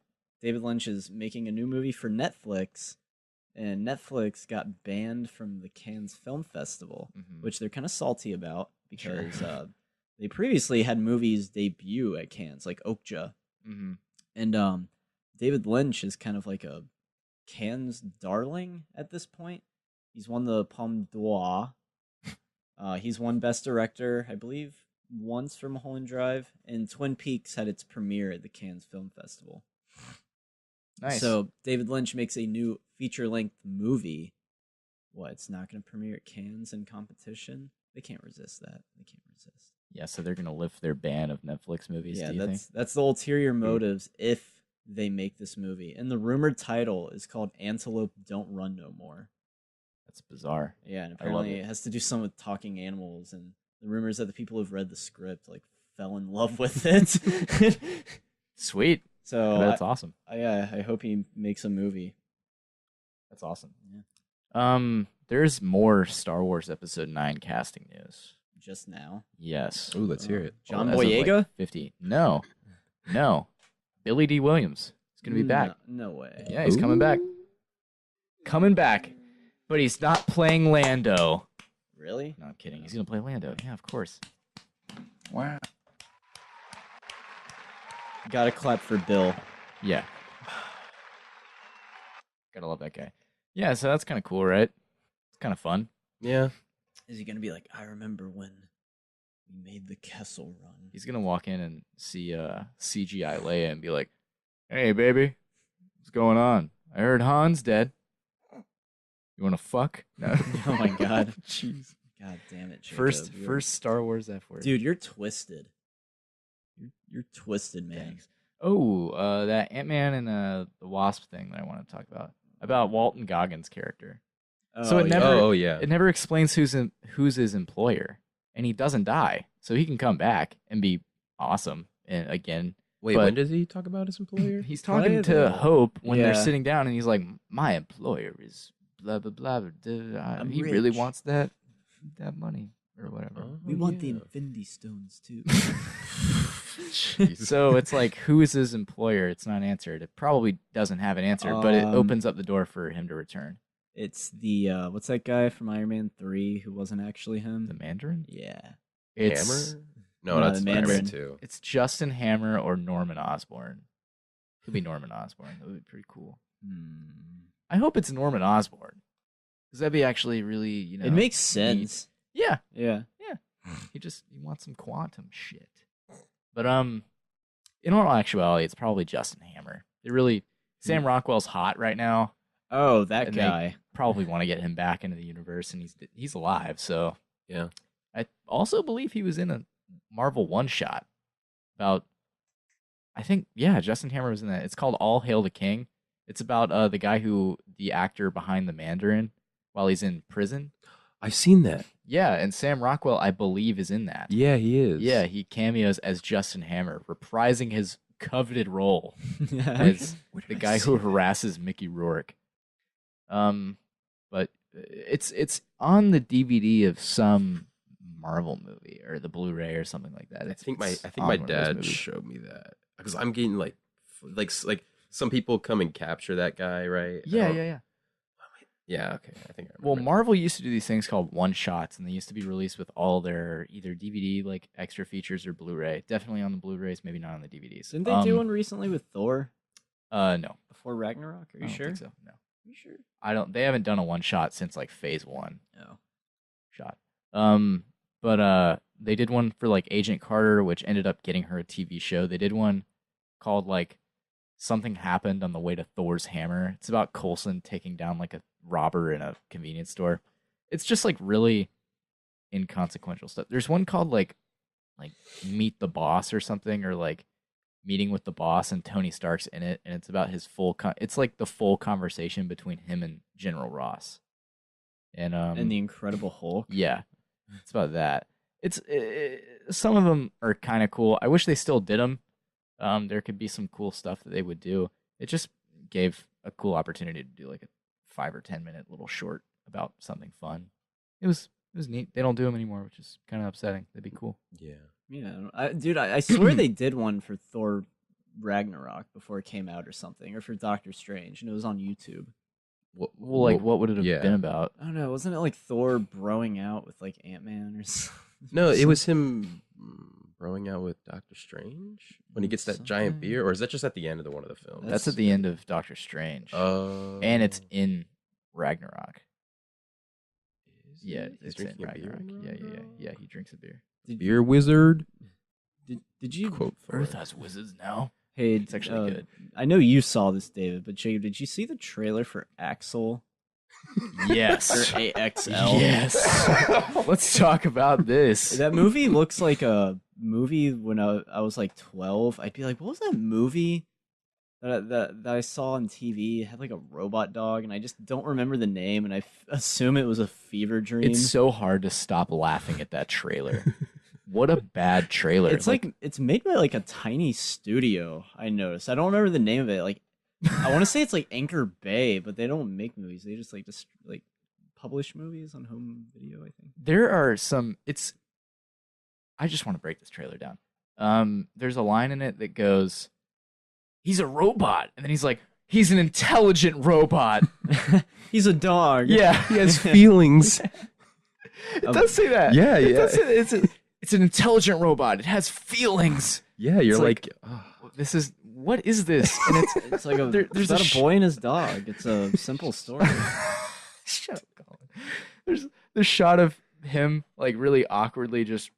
David Lynch is making a new movie for Netflix, and Netflix got banned from the Cannes Film Festival, which they're kind of salty about because they previously had movies debut at Cannes, like Okja, and David Lynch is kind of like a Cannes darling at this point. He's won the Palme d'Or. He's won Best Director, I believe, once for Mulholland Drive, and Twin Peaks had its premiere at the Cannes Film Festival. nice. So David Lynch makes a new feature-length movie. What? It's not going to premiere at Cannes in competition? They can't resist that. They can't resist. Yeah, so they're gonna lift their ban of Netflix movies. Yeah, do you think? that's the ulterior motives if they make this movie. And the rumored title is called Antelope Don't Run No More. That's bizarre. Yeah, and I love apparently it. it has to do something with talking animals, and the rumors that the people who've read the script fell in love with it. Sweet. So That's awesome. I hope he makes a movie. That's awesome. Yeah. There's more Star Wars Episode 9 casting news. Just now. Yes. Ooh, let's hear it. John As of, Boyega? 50. No. Billy D. Williams. He's gonna be back. No way. Yeah, he's coming back. Coming back. But he's not playing Lando. Really? No, I'm kidding. He's gonna play Lando. Yeah, of course. Wow. Gotta clap for Bill. Yeah. Gotta love that guy. Yeah, so that's kind of cool, right? It's kind of fun. Yeah. Is he gonna be like, I remember when we made the Kessel Run? He's gonna walk in and see CGI Leia and be like, "Hey, baby, what's going on? I heard Han's dead. You want to fuck?" No. Oh my god. Jeez. God damn it, Jacob. First Star Wars F word. Dude, you're twisted. You're twisted, man. Thanks. Oh, that Ant-Man and the Wasp thing that I want to talk about Walton Goggins' character. So it never, it never explains who's his employer, and he doesn't die, so he can come back and be awesome. And again, Wait, when does he talk about his employer? He's talking to Hope when they're Yeah. sitting down, and he's like, "My employer is blah blah blah. blah. He really rich. wants that money or whatever." We want the Infinity Stones too. So it's like, who is his employer? It's not answered. It probably doesn't have an answer, but it opens up the door for him to return. It's the what's that guy from Iron Man 3 who wasn't actually him? The Mandarin? Yeah. It's Hammer? No, No, that's the Mandarin Mandarin. too. It's Justin Hammer or Norman Osborn. Could be Norman Osborn. That would be pretty cool. I hope it's Norman Osborn, because that'd be actually really, It makes neat. sense. Yeah, Yeah. he wants some quantum shit. But in all actuality, it's probably Justin Hammer. Sam Rockwell's hot right now. Oh, that And guy. Probably want to get him back into the universe, and he's alive. So Yeah. I also believe he was in a Marvel one-shot about, I think, Justin Hammer was in that. It's called All Hail the King. It's about the actor behind the Mandarin while he's in prison. I've seen that. Yeah, and Sam Rockwell, I believe, is in that. Yeah, he is. Yeah, he cameos as Justin Hammer, reprising his coveted role as the guy who harasses Mickey Rourke. But but it's on the DVD of some Marvel movie or the Blu-ray or something like that. I think my dad showed me that because I'm getting like some people come and capture that guy, right? Yeah. Yeah, okay. I think I remember. Well, Marvel used to do these things called one-shots, and they used to be released with all their either DVD, like, extra features or Blu-ray. Definitely on the Blu-rays, maybe not on the DVDs. Didn't they do one recently with Thor? No. Before Ragnarok? Are you sure? I don't think so. No. Are you sure? They haven't done a one-shot since, like, Phase 1. No. Shot. But they did one for, like, Agent Carter, which ended up getting her a TV show. They did one called, like, Something Happened on the Way to Thor's Hammer. It's about Coulson taking down, like, a robber in a convenience store. It's just like really inconsequential stuff. There's one called like Meet the Boss or something, or like Meeting with the Boss, and Tony Stark's in it, and it's about his full it's like the full conversation between him and General Ross and the Incredible Hulk. Yeah, it's about that. Some of them are kind of cool. I wish they still did them. There could be some cool stuff that they would do. It just gave a cool opportunity to do like a 5 or 10 minute little short about something fun. It was neat. They don't do them anymore, which is kind of upsetting. That'd be cool. Yeah. Dude, I swear they did one for Thor Ragnarok before it came out or something, or for Doctor Strange, and it was on YouTube. What would it have been about? I don't know. Wasn't it like Thor broing out with like Ant-Man or something? No, it was him broing out with Doctor Strange when he gets that giant beer, or is that just at the end of one of the films? That's at the end of Doctor Strange. And it's in Ragnarok. Yeah, it's in Ragnarok. Yeah. He drinks a beer. Beer wizard. Did you quote Earth has wizards now? Hey, it's actually good. I know you saw this, David, but Jacob, did you see the trailer for Axel? Yes. Or AXL? Yes. Let's talk about this. That movie looks like a movie when I was like 12. I'd be like, what was that movie that I saw on TV? It had like a robot dog, and I just don't remember the name, and I assume it was a fever dream. It's so hard to stop laughing at that trailer. What a bad trailer. It's like it's made by like a tiny studio, I noticed. I don't remember the name of it. Like I want to say it's like Anchor Bay, but they don't make movies. They just publish movies on home video, I think. There are some I just want to break this trailer down. There's a line in it that goes, "He's a robot." And then he's like, "He's an intelligent robot." He's a dog. Yeah, he has feelings. It does say that. Yeah. It's an intelligent robot. It has feelings. Yeah, you're like what is this? And it's like there's a boy and his dog. It's a simple story. Shut up, Collin. There's the shot of him like really awkwardly just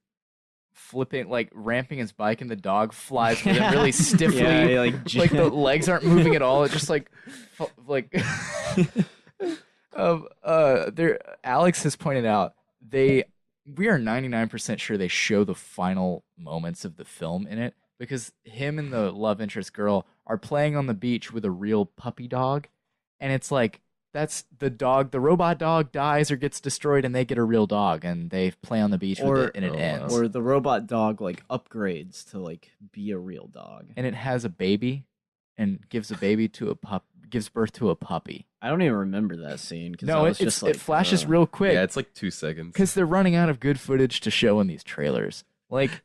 flipping, like ramping his bike, and the dog flies with it really stiffly. Yeah, like the legs aren't moving at all. It's just like there. Alex has pointed out we are 99% sure they show the final moments of the film in it, because him and the love interest girl are playing on the beach with a real puppy dog, and it's like that's the dog. The robot dog dies or gets destroyed, and they get a real dog, and they play on the beach with it, and it ends. Or the robot dog like upgrades to like be a real dog, and it has a baby, and gives birth to a puppy. I don't even remember that scene. No, it flashes real quick. Yeah, it's like 2 seconds. Because they're running out of good footage to show in these trailers. Like,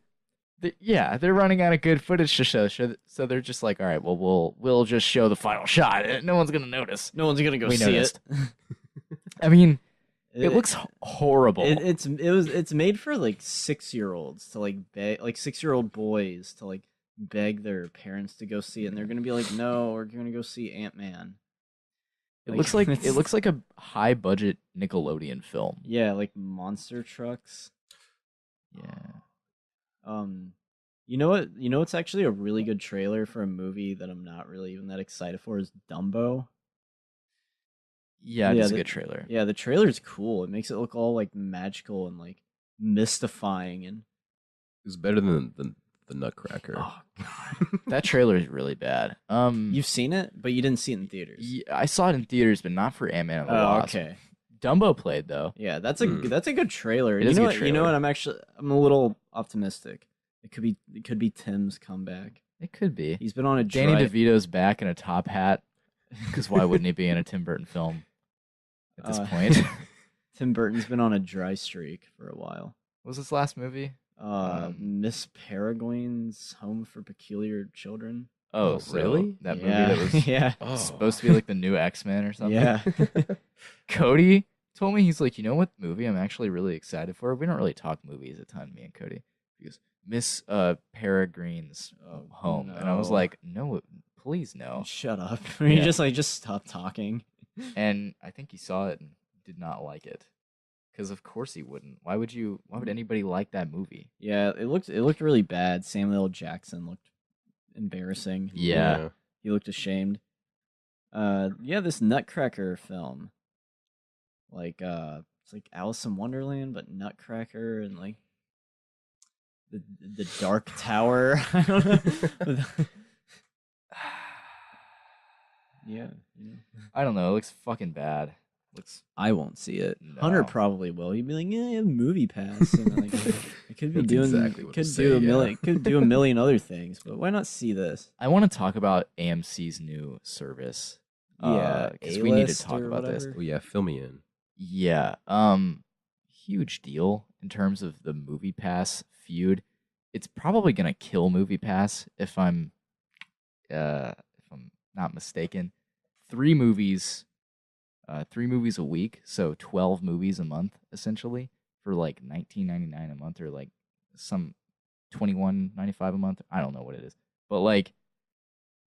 they're running out of good footage to show. So they're just like, all right, well, we'll just show the final shot. No one's gonna notice. No one's gonna go see it. I mean, it looks horrible. It's made for like 6-year-olds to like beg, like 6-year-old boys to like beg their parents to go see it, and they're gonna be like, no, we're gonna go see Ant-Man. It looks like a high budget Nickelodeon film. Yeah, like monster trucks. Yeah. You know what? You know what's actually a really good trailer for a movie that I'm not really even that excited for is Dumbo. Yeah, it's a good trailer. Yeah, the trailer's cool. It makes it look all like magical and like mystifying, and it's better than the Nutcracker. Oh god, that trailer is really bad. You've seen it, but you didn't see it in theaters. Yeah, I saw it in theaters, but not for Ant-Man and the Wasp. Okay. Dumbo played though. Yeah, that's a good trailer. It is a good trailer. You know what? I'm a little optimistic. It could be Tim's comeback. It could be. He's been on a Danny DeVito's back in a top hat. Because why wouldn't he be in a Tim Burton film? at this point. Tim Burton's been on a dry streak for a while. What was his last movie? Miss Peregrine's Home for Peculiar Children. Oh, Oh, so really? that movie Yeah. that was Yeah. supposed to be like the new X-Men or something? Yeah. Cody told me, he's like, you know what movie I'm actually really excited for? We don't really talk movies a ton, me and Cody. He goes, Miss Peregrine's Home. And I was no. like, no, please no. Shut up. Yeah. Just stop talking. And I think he saw it and did not like it. Because of course he wouldn't. Why would anybody like that movie? Yeah, it looked really bad. Samuel L. Jackson looked embarrassing. Yeah. He looked ashamed. This Nutcracker film. Like it's like Alice in Wonderland, but Nutcracker and like the Dark Tower. I don't know. Yeah. I don't know. It looks fucking bad. I won't see it. No. Hunter probably will. He'd be like, "Yeah, I have movie pass." And like, I could be That's doing, exactly what could to do say, a million, yeah. could do a million other things. But why not see this? I want to talk about AMC's new service. Because we need to A-List talk or about this. whatever. Oh yeah, fill me in. Yeah. Huge deal in terms of the Movie Pass feud. It's probably gonna kill Movie Pass if I'm not mistaken. 3 movies a week, so 12 movies a month essentially for like $19.99 a month, or like some $21.95 a month. I don't know what it is, but like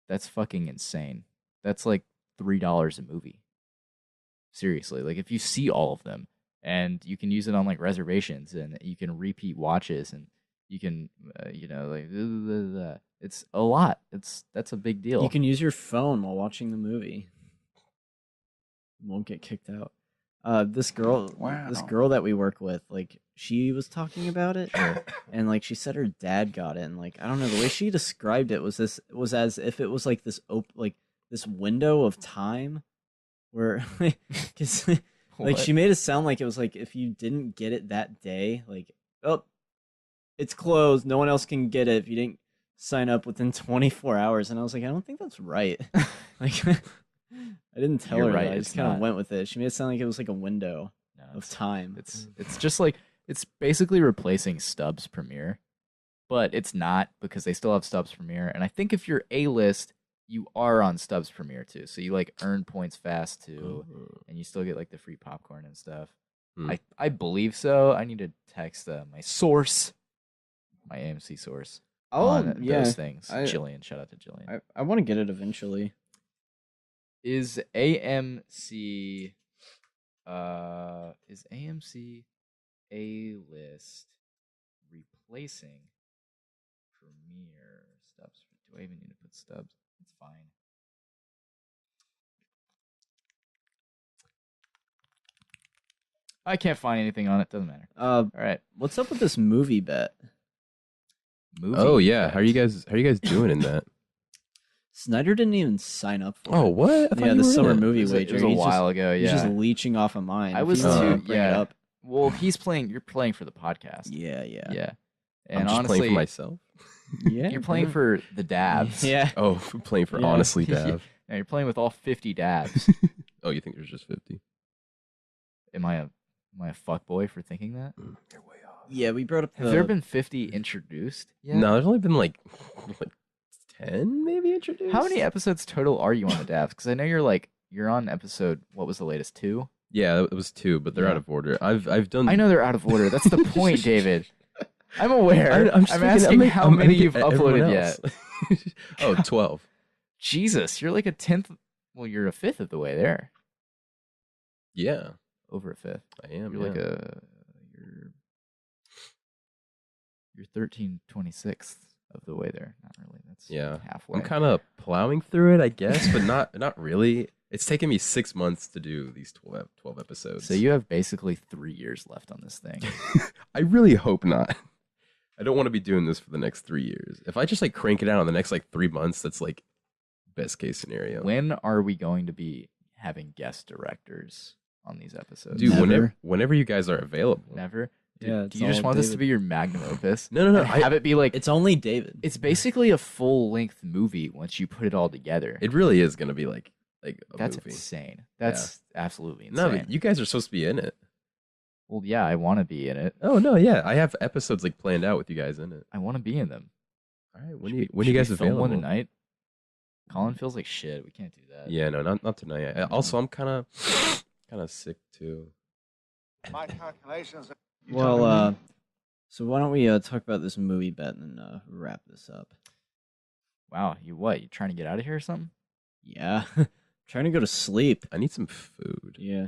that's fucking insane. That's like $3 a movie. Seriously, like if you see all of them, and you can use it on like reservations, and you can repeat watches, and you can it's a lot. That's a big deal. You can use your phone while watching the movie. You won't get kicked out. This girl that we work with, like, she was talking about it, and like she said her dad got it, and like I don't know, the way she described it was as if it was like this this window of time where because like she made it sound like it was like if you didn't get it that day, like, oh, it's closed, no one else can get it if you didn't sign up within 24 hours. And I was like, I don't think that's right. Like, I didn't tell You're her right, that. I it's just kind of not. went with it. She made it sound like it was like a window No, of time. It's just like, it's basically replacing Stubbs Premiere, but it's not, because they still have Stubbs Premiere. And I think if you're A-List, you are on Stubbs Premiere too. So you like earn points fast too, and you still get like the free popcorn and stuff. I believe so. I need to text my source, my AMC source. On those things. Jillian, shout out to Jillian. I want to get it eventually. Is AMC A-List replacing Premiere Stubbs? Do I even need to put Stubbs? It's fine. I can't find anything on it. Doesn't matter. All right. What's up with this movie bet? Oh yeah, how are you guys doing in that? Snyder didn't even sign up for it. Oh what? I thought Yeah, you the were in summer it. movie It wager. was a while ago. He's Yeah. just leeching off of mine. I If was you wanna too. bring it Yeah. up. Well, he's playing. You're playing for the podcast. Yeah. Yeah. I'm And just honestly, playing for myself. Yeah. you're playing for the dabs. Yeah. Oh, playing for Yeah. Honestly Dav. Yeah, you're playing with all 50 dabs. Oh, you think there's just 50? Am I a fuckboy for thinking that? You're way off. Yeah, we brought up Have there been 50 introduced yet? No, there's only been like 10 maybe introduced. How many episodes total are you on the dabs? Because I know you're on episode, what was the latest, 2? Yeah, it was 2, but they're Yeah. out of order. I've done. I know they're out of order. That's the point, David. I'm aware. I'm just asking thinking- how I'm many thinking you've everyone uploaded yet. else. Oh, 12. Jesus, you're like a 10th. Well, you're a 5th of the way there. Yeah, Over a 5th. I am. You're like you're 13/26th of the way there. Not really. That's Yeah. halfway. I'm kind of plowing through it, I guess, but not really. It's taken me 6 months to do these 12 episodes. So you have basically 3 years left on this thing. I really hope not. I don't want to be doing this for the next 3 years. If I just like crank it out in the next like 3 months, that's like best case scenario. When are we going to be having guest directors on these episodes? Dude, Never. whenever you guys are available. Never. Yeah, Do it's you just all want this to David. be your magnum opus? No. And have it be like It's only David. it's basically a full length movie once you put it all together. It really is going to be like like a That's movie. insane. That's absolutely No, insane. but you guys are supposed to be in it. Well, yeah, I want to be in it. Oh no, yeah, I have episodes like planned out with you guys in it. I want to be in them. All right, Should when we are you guys film available? one tonight? Colin feels like shit. We can't do that. Yeah, no, not tonight. Also, I'm kind of sick too. My calculations. Well, so why don't we talk about this movie bet and then wrap this up? Wow, you what? You trying to get out of here or something? Yeah, trying to go to sleep. I need some food. Yeah.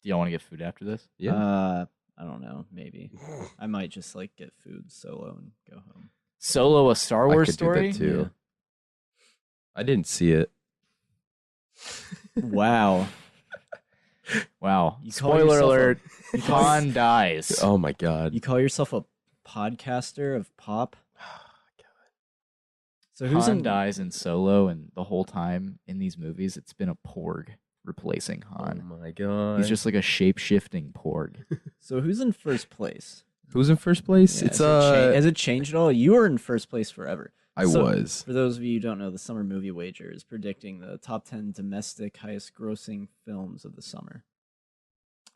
Do y'all want to get food after this? Yeah. I don't know. Maybe I might just like get food solo and go home. Solo, a Star I Wars could story? do that too. I didn't see it. Wow. Wow. You call Spoiler yourself alert. you call- Han dies. Oh my god. You call yourself a podcaster of pop? So who's Han in dies in Solo, and the whole time in these movies, it's been a Porg replacing Oh Han. my god. He's just like a shape-shifting Porg. So who's in first place? Who's in first place? Yeah, It's has it changed at all? You were in first place forever. I So, was. For those of you who don't know, the Summer Movie Wager is predicting the top 10 domestic highest grossing films of the summer.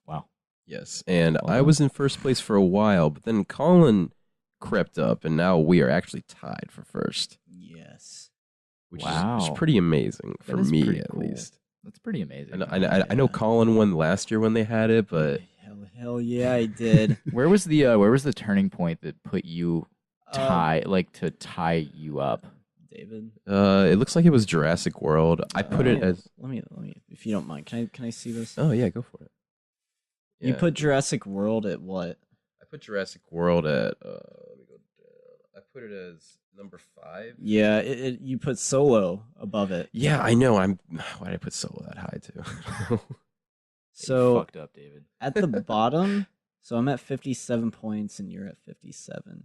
Wow. Yes, and Well I done. was in first place for a while, but then Collin crept up, and now we are actually tied for first, Yes. which Wow. is pretty amazing That for is me pretty at cool. least. That's pretty amazing. I know Collin won last year when they had it, but Hell yeah, I did. Where was the turning point that put you to tie you up? David. it looks like it was Jurassic World. I put it as Let me, if you don't mind, can I see this? oh yeah, go for it. You Yeah. put Jurassic World at what? I put Jurassic World at let me go down. I put it as number 5. Yeah, you put Solo above it. Yeah, I know. Why did I put Solo that high too? You So fucked up, David. at the bottom, so I'm at 57 points and you're at 57.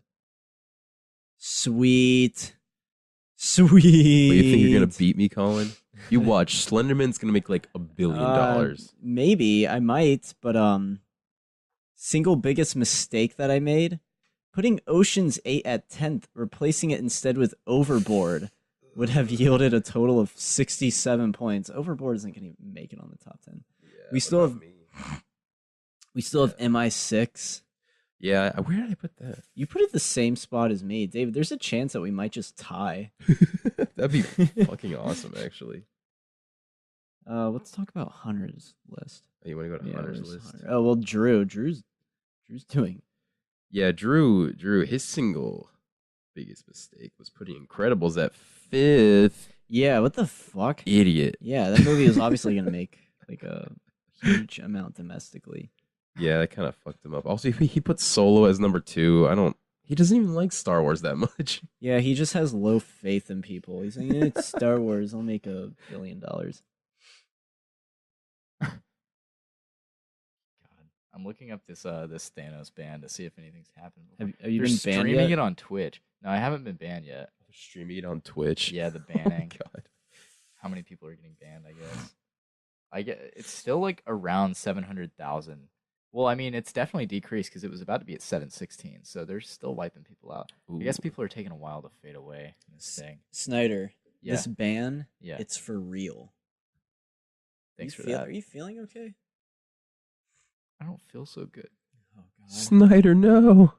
Sweet. Wait, you think you're gonna beat me, Colin? You watch. Slenderman's gonna make like $1 billion. Maybe I might, but single biggest mistake that I made, putting Ocean's 8 at 10th, replacing it instead with Overboard, would have yielded a total of 67 points. Overboard isn't going to make it on the top 10. We still have MI6. Yeah, where did I put that? You put it the same spot as me, David. There's a chance that we might just tie. That'd be fucking awesome, actually. Let's talk about Hunter's list. Oh, you want to go to Hunter's where's list? Hunter? Oh well, Drew's doing. Yeah, Drew. His single biggest mistake was putting Incredibles at 5th. Yeah, what the fuck? Idiot. Yeah, that movie was obviously gonna make like a huge amount domestically. Yeah, that kind of fucked him up. Also, he put Solo as number 2. He doesn't even like Star Wars that much. Yeah, he just has low faith in people. He's like, it's Star Wars. I'll make $1 billion. God, I'm looking up this Thanos ban to see if anything's happened. Have you They're been banned streaming yet? it on Twitch. No, I haven't been banned yet. Streaming it on Twitch. Yeah, the Oh banning. my god. How many people are getting banned? I guess it's still like around 700,000. Well, I mean, it's definitely decreased because it was about to be at 716. So they're still wiping people out. I guess Ooh. people are taking a while to fade away in this thing. Snyder, Yeah. this ban, Yeah. it's for real. Thanks for Are that. you feeling okay? I don't feel so good. Oh god. Snyder, no.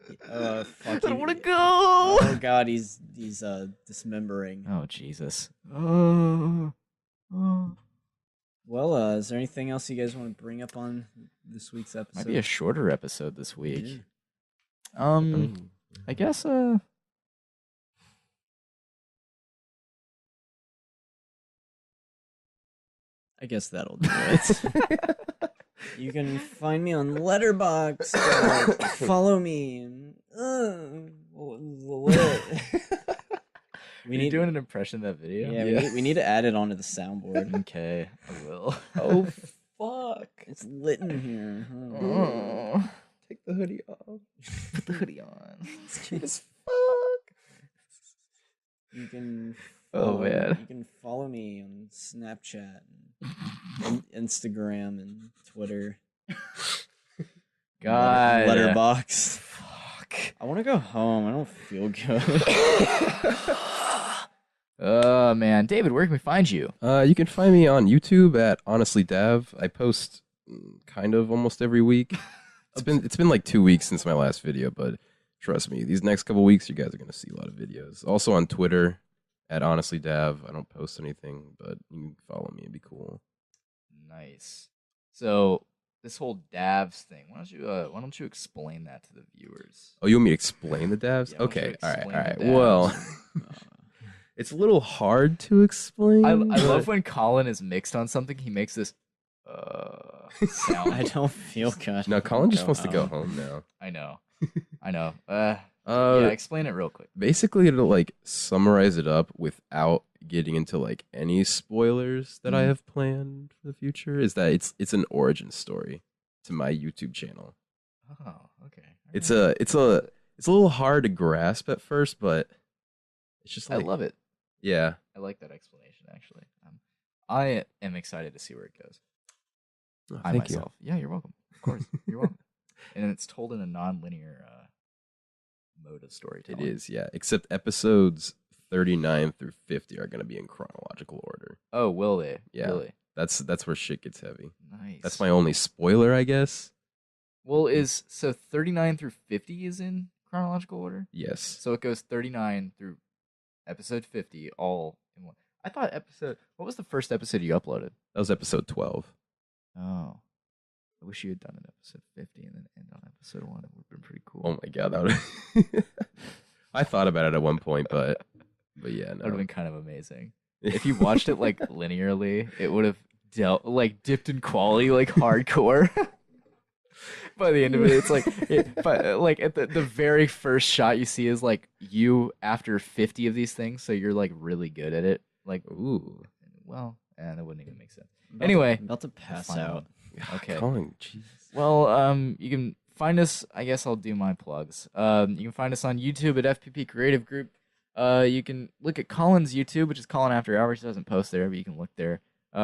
Fuck. I don't want to go. Oh god, he's dismembering. Oh Jesus. Well, is there anything else you guys want to bring up on this week's episode? Might be a shorter episode this week. Yeah. I guess I guess that'll do it. You can find me on Letterboxd. Follow me. And, we need doing an impression of that video. Yeah, we need to add it onto the soundboard. Okay, I will. Oh fuck! It's lit in here. Oh. Take the hoodie off. Put the hoodie on. It's cute as fuck. You can. Oh, man. You can follow me on Snapchat, and Instagram, and Twitter. God. Letterboxd. Fuck. I want to go home. I don't feel good. Oh man, David, where can we find you? You can find me on YouTube at Honestly Dav. I post kind of almost every week. It's been like 2 weeks since my last video, but trust me, these next couple weeks you guys are gonna see a lot of videos. Also on Twitter at Honestly Dav. I don't post anything, but you can follow me. It'd be cool. Nice. So this whole Davs thing, why don't you explain that to the viewers? Oh, you want me to explain the Davs? Yeah, why don't you Okay, all right. explain the Well, Davs? it's a little hard to explain. I but- love when Collin is mixed on something. He makes this sound. I don't feel good. No, Collin just wants to go home. home now. I know. Yeah, explain it real quick. Basically, to like summarize it up without getting into like any spoilers that I have planned for the future, is that it's an origin story to my YouTube channel. Oh, okay. It's a little hard to grasp at first, but it's just I like, love it. yeah. I like that explanation actually. I am excited to see where it goes. Oh, I thank you. myself. Yeah, you're welcome. Of course, you're welcome. And it's told in a non-linear mode of storytelling. It is, yeah. Except episodes 39 through 50 are going to be in chronological order. Oh, will they? Yeah. Really? That's where shit gets heavy. Nice. That's my only spoiler, I guess. Well, so 39 through 50 is in chronological order? Yes. So it goes 39 through episode 50 all in one. I thought what was the first episode you uploaded? That was episode 12. Oh. I wish you had done an episode 50 and then end on episode 1. It would have been pretty cool. Oh my god, that would I thought about it at one point, but yeah, no. That would have been kind of amazing. If you watched it like linearly, it would have dipped in quality like hardcore. By the end of it, it's like, but like at the very first shot you see is like you after 50 of these things, so you're like really good at it. Like, ooh, well, that wouldn't even make sense. Anyway, I'm about to pass final out. one. Okay. Colin, jeez. Well, you can find us. I guess I'll do my plugs. You can find us on YouTube at FPP Creative Group. You can look at Collin's YouTube, which is Collin After Hours. He doesn't post there, but you can look there.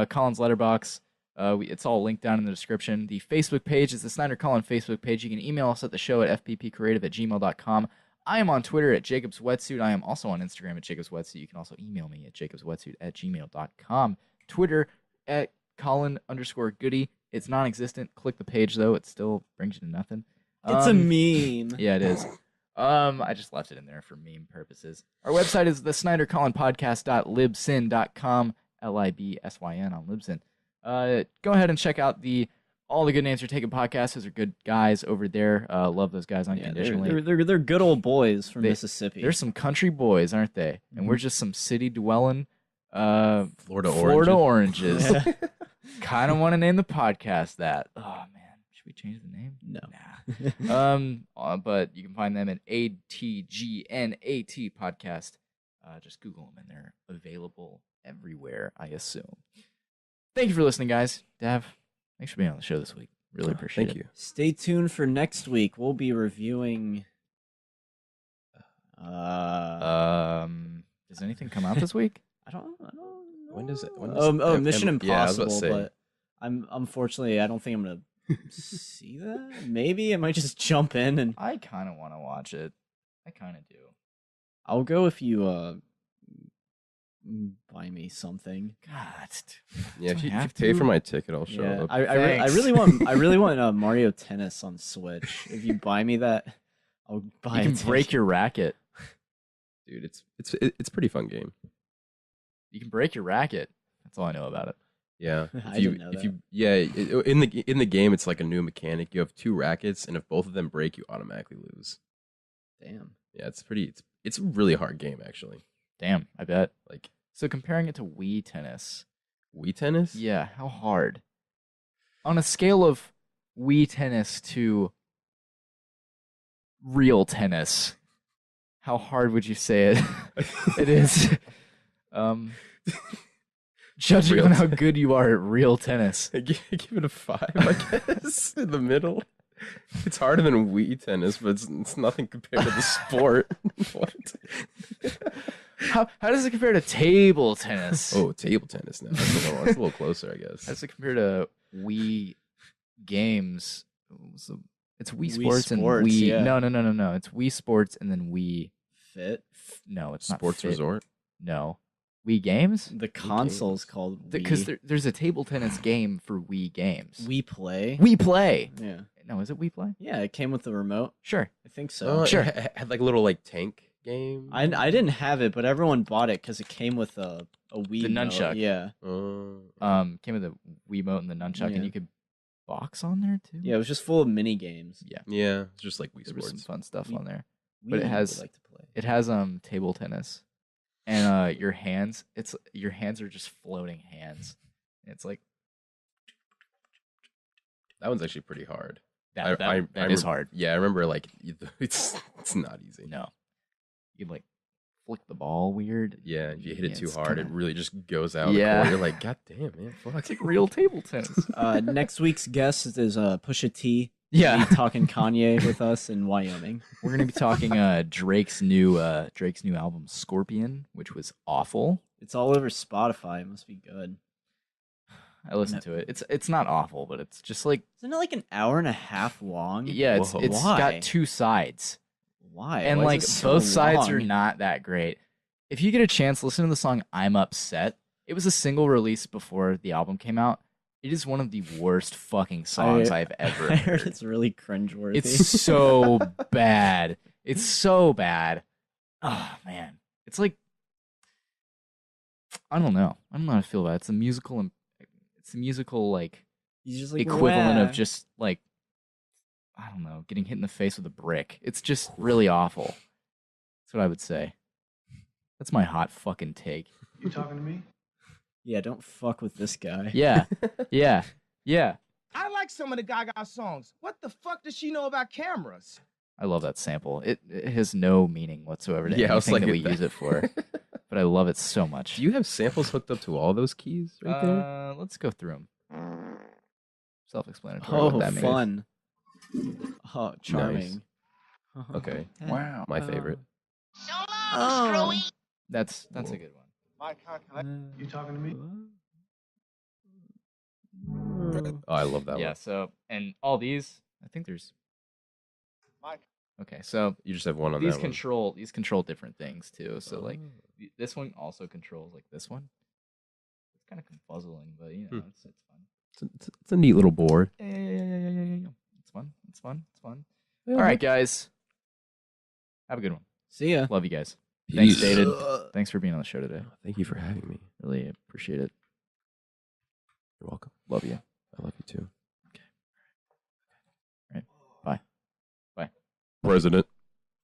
Collin's Letterboxd. It's all linked down in the description. The Facebook page is the Snyder-Collin Facebook page. You can email us at the show at fppcreative@gmail.com. I am on Twitter at Jacob's Wetsuit. I am also on Instagram at Jacob's Wetsuit. You can also email me at jacobswetsuit@gmail.com. Twitter at Collin_Goody. It's non-existent. Click the page though; it still brings you to nothing. It's a meme. Yeah, it is. I just left it in there for meme purposes. Our website is the SnyderCollinPodcast.libsyn.com. LIBSYN on Libsyn. Go ahead and check out all the Good Names Are Taken podcasts. Those are good guys over there. Love those guys unconditionally. They're good old boys from Mississippi. They're some country boys, aren't they? And we're just some city dwelling Florida oranges. Kind of want to name the podcast that. Oh man, should we change the name? No. Nah. But you can find them at ATGNAT podcast. Just Google them and they're available everywhere, I assume. Thank you for listening, guys. Dav, thanks for being on the show this week. Really appreciate Thank it. you. Stay tuned for next week. We'll be reviewing. Does anything come out this week? I don't know. When does it? Mission Impossible. Yeah, I was about to say. But I'm unfortunately I don't think I'm gonna see that. Maybe I might just jump in and I kind of want to watch it. I kind of do. I'll go if you buy me something. God. Yeah, if you have pay to? for my ticket, I'll show Yeah, up. I really want Mario Tennis on Switch. If you buy me that, I'll buy. You can break your racket. Dude, it's a pretty fun game. You can break your racket. That's all I know about it. Yeah. I didn't know that. In the game, it's like a new mechanic. You have 2 rackets, and if both of them break, you automatically lose. Damn. Yeah, it's a really hard game actually. Damn, I bet. Like So comparing it to Wii Tennis. Wii Tennis? Yeah, how hard? On a scale of Wii Tennis to real tennis, how hard would you say it? It is. Judging Real on how good you are at real tennis. I give it a 5, I guess, in the middle. It's harder than Wii Tennis, but it's nothing compared to the sport. What? How does it compare to table tennis? Oh, table tennis now. That's a little closer, I guess. How does it compare to Wii games? So it's Wii Wii Sports and Sports, Wii. yeah. No. It's Wii Sports and then Wii. Fit. No, it's Sports not Fit. Resort? No. Wii games? The console's called Because Wii. there's a table tennis game for Wii games. We Play. We Play. Yeah. No, is it We Play? Yeah, it came with the remote. Sure. I think so. Sure. It had like a little like tank game. I didn't have it, but everyone bought it because it came with a Wii. The nunchuck. Yeah. Came with the Wiimote and the nunchuck, Yeah. and you could box on there too. Yeah, it was just full of mini games. Yeah. Yeah, it's just like Wii There was some Sports. fun stuff We- on there. We But it would has- like to play. It has table tennis, and your hands are just floating hands. It's like That one's actually pretty hard. that I is remember- hard. Yeah, I remember like it's not easy. No, you like flick the ball weird. Yeah, if you hit it too It's hard, it kinda- really just goes out. Yeah. The court. You're like, God damn, man, fuck. It's like real table tennis. Next week's guest is Pusha T. Yeah. He'll be talking Kanye with us in Wyoming. We're gonna be talking Drake's new album Scorpion, which was awful. It's all over Spotify. It must be good. I listened to it. It's not awful, but it's just like Isn't it like an hour and a half long? yeah, it's Whoa. it's Why? got two sides. Why? And Why is like it so both sides are long? not that great. If you get a chance, listen to the song "I'm Upset." It was a single release before the album came out. It is one of the worst fucking songs I've ever I heard heard. it's really cringeworthy. It's so bad. It's so bad. Oh man, it's like I don't know. I don't know how to feel about it. It's a musical like He's just like equivalent "Wah." of just like I don't know, getting hit in the face with a brick. It's just really awful. That's what I would say. That's my hot fucking take. You talking to me? Yeah, don't fuck with this guy. Yeah. Yeah. Yeah. I like some of the Gaga songs. What the fuck does she know about cameras? I love that sample. It has no meaning whatsoever to Yeah, I was anything that like, we use it for. But I love it so much. Do you have samples hooked up to all those keys right there? Let's go through them. Self-explanatory. Oh, what that means. fun. Oh, charming. Okay. Wow. My favorite. Oh. That's a good one. My calculation. You talking to me? Oh, I love that Yeah. one. So and all these, I think there's. My Okay, so You just have one on these that one. control different things too. So like this one also controls like this one. It's kind of confuzzling, but you know it's fun. It's a neat little board. Yeah. It's fun. It's fun. It's fun. Yeah. All right, guys. Have a good one. See ya. Love you guys. Peace. Thanks, David. Thanks for being on the show today. Thank you for having me. Really appreciate it. You're welcome. Love you. I love you too. All right. Bye. President.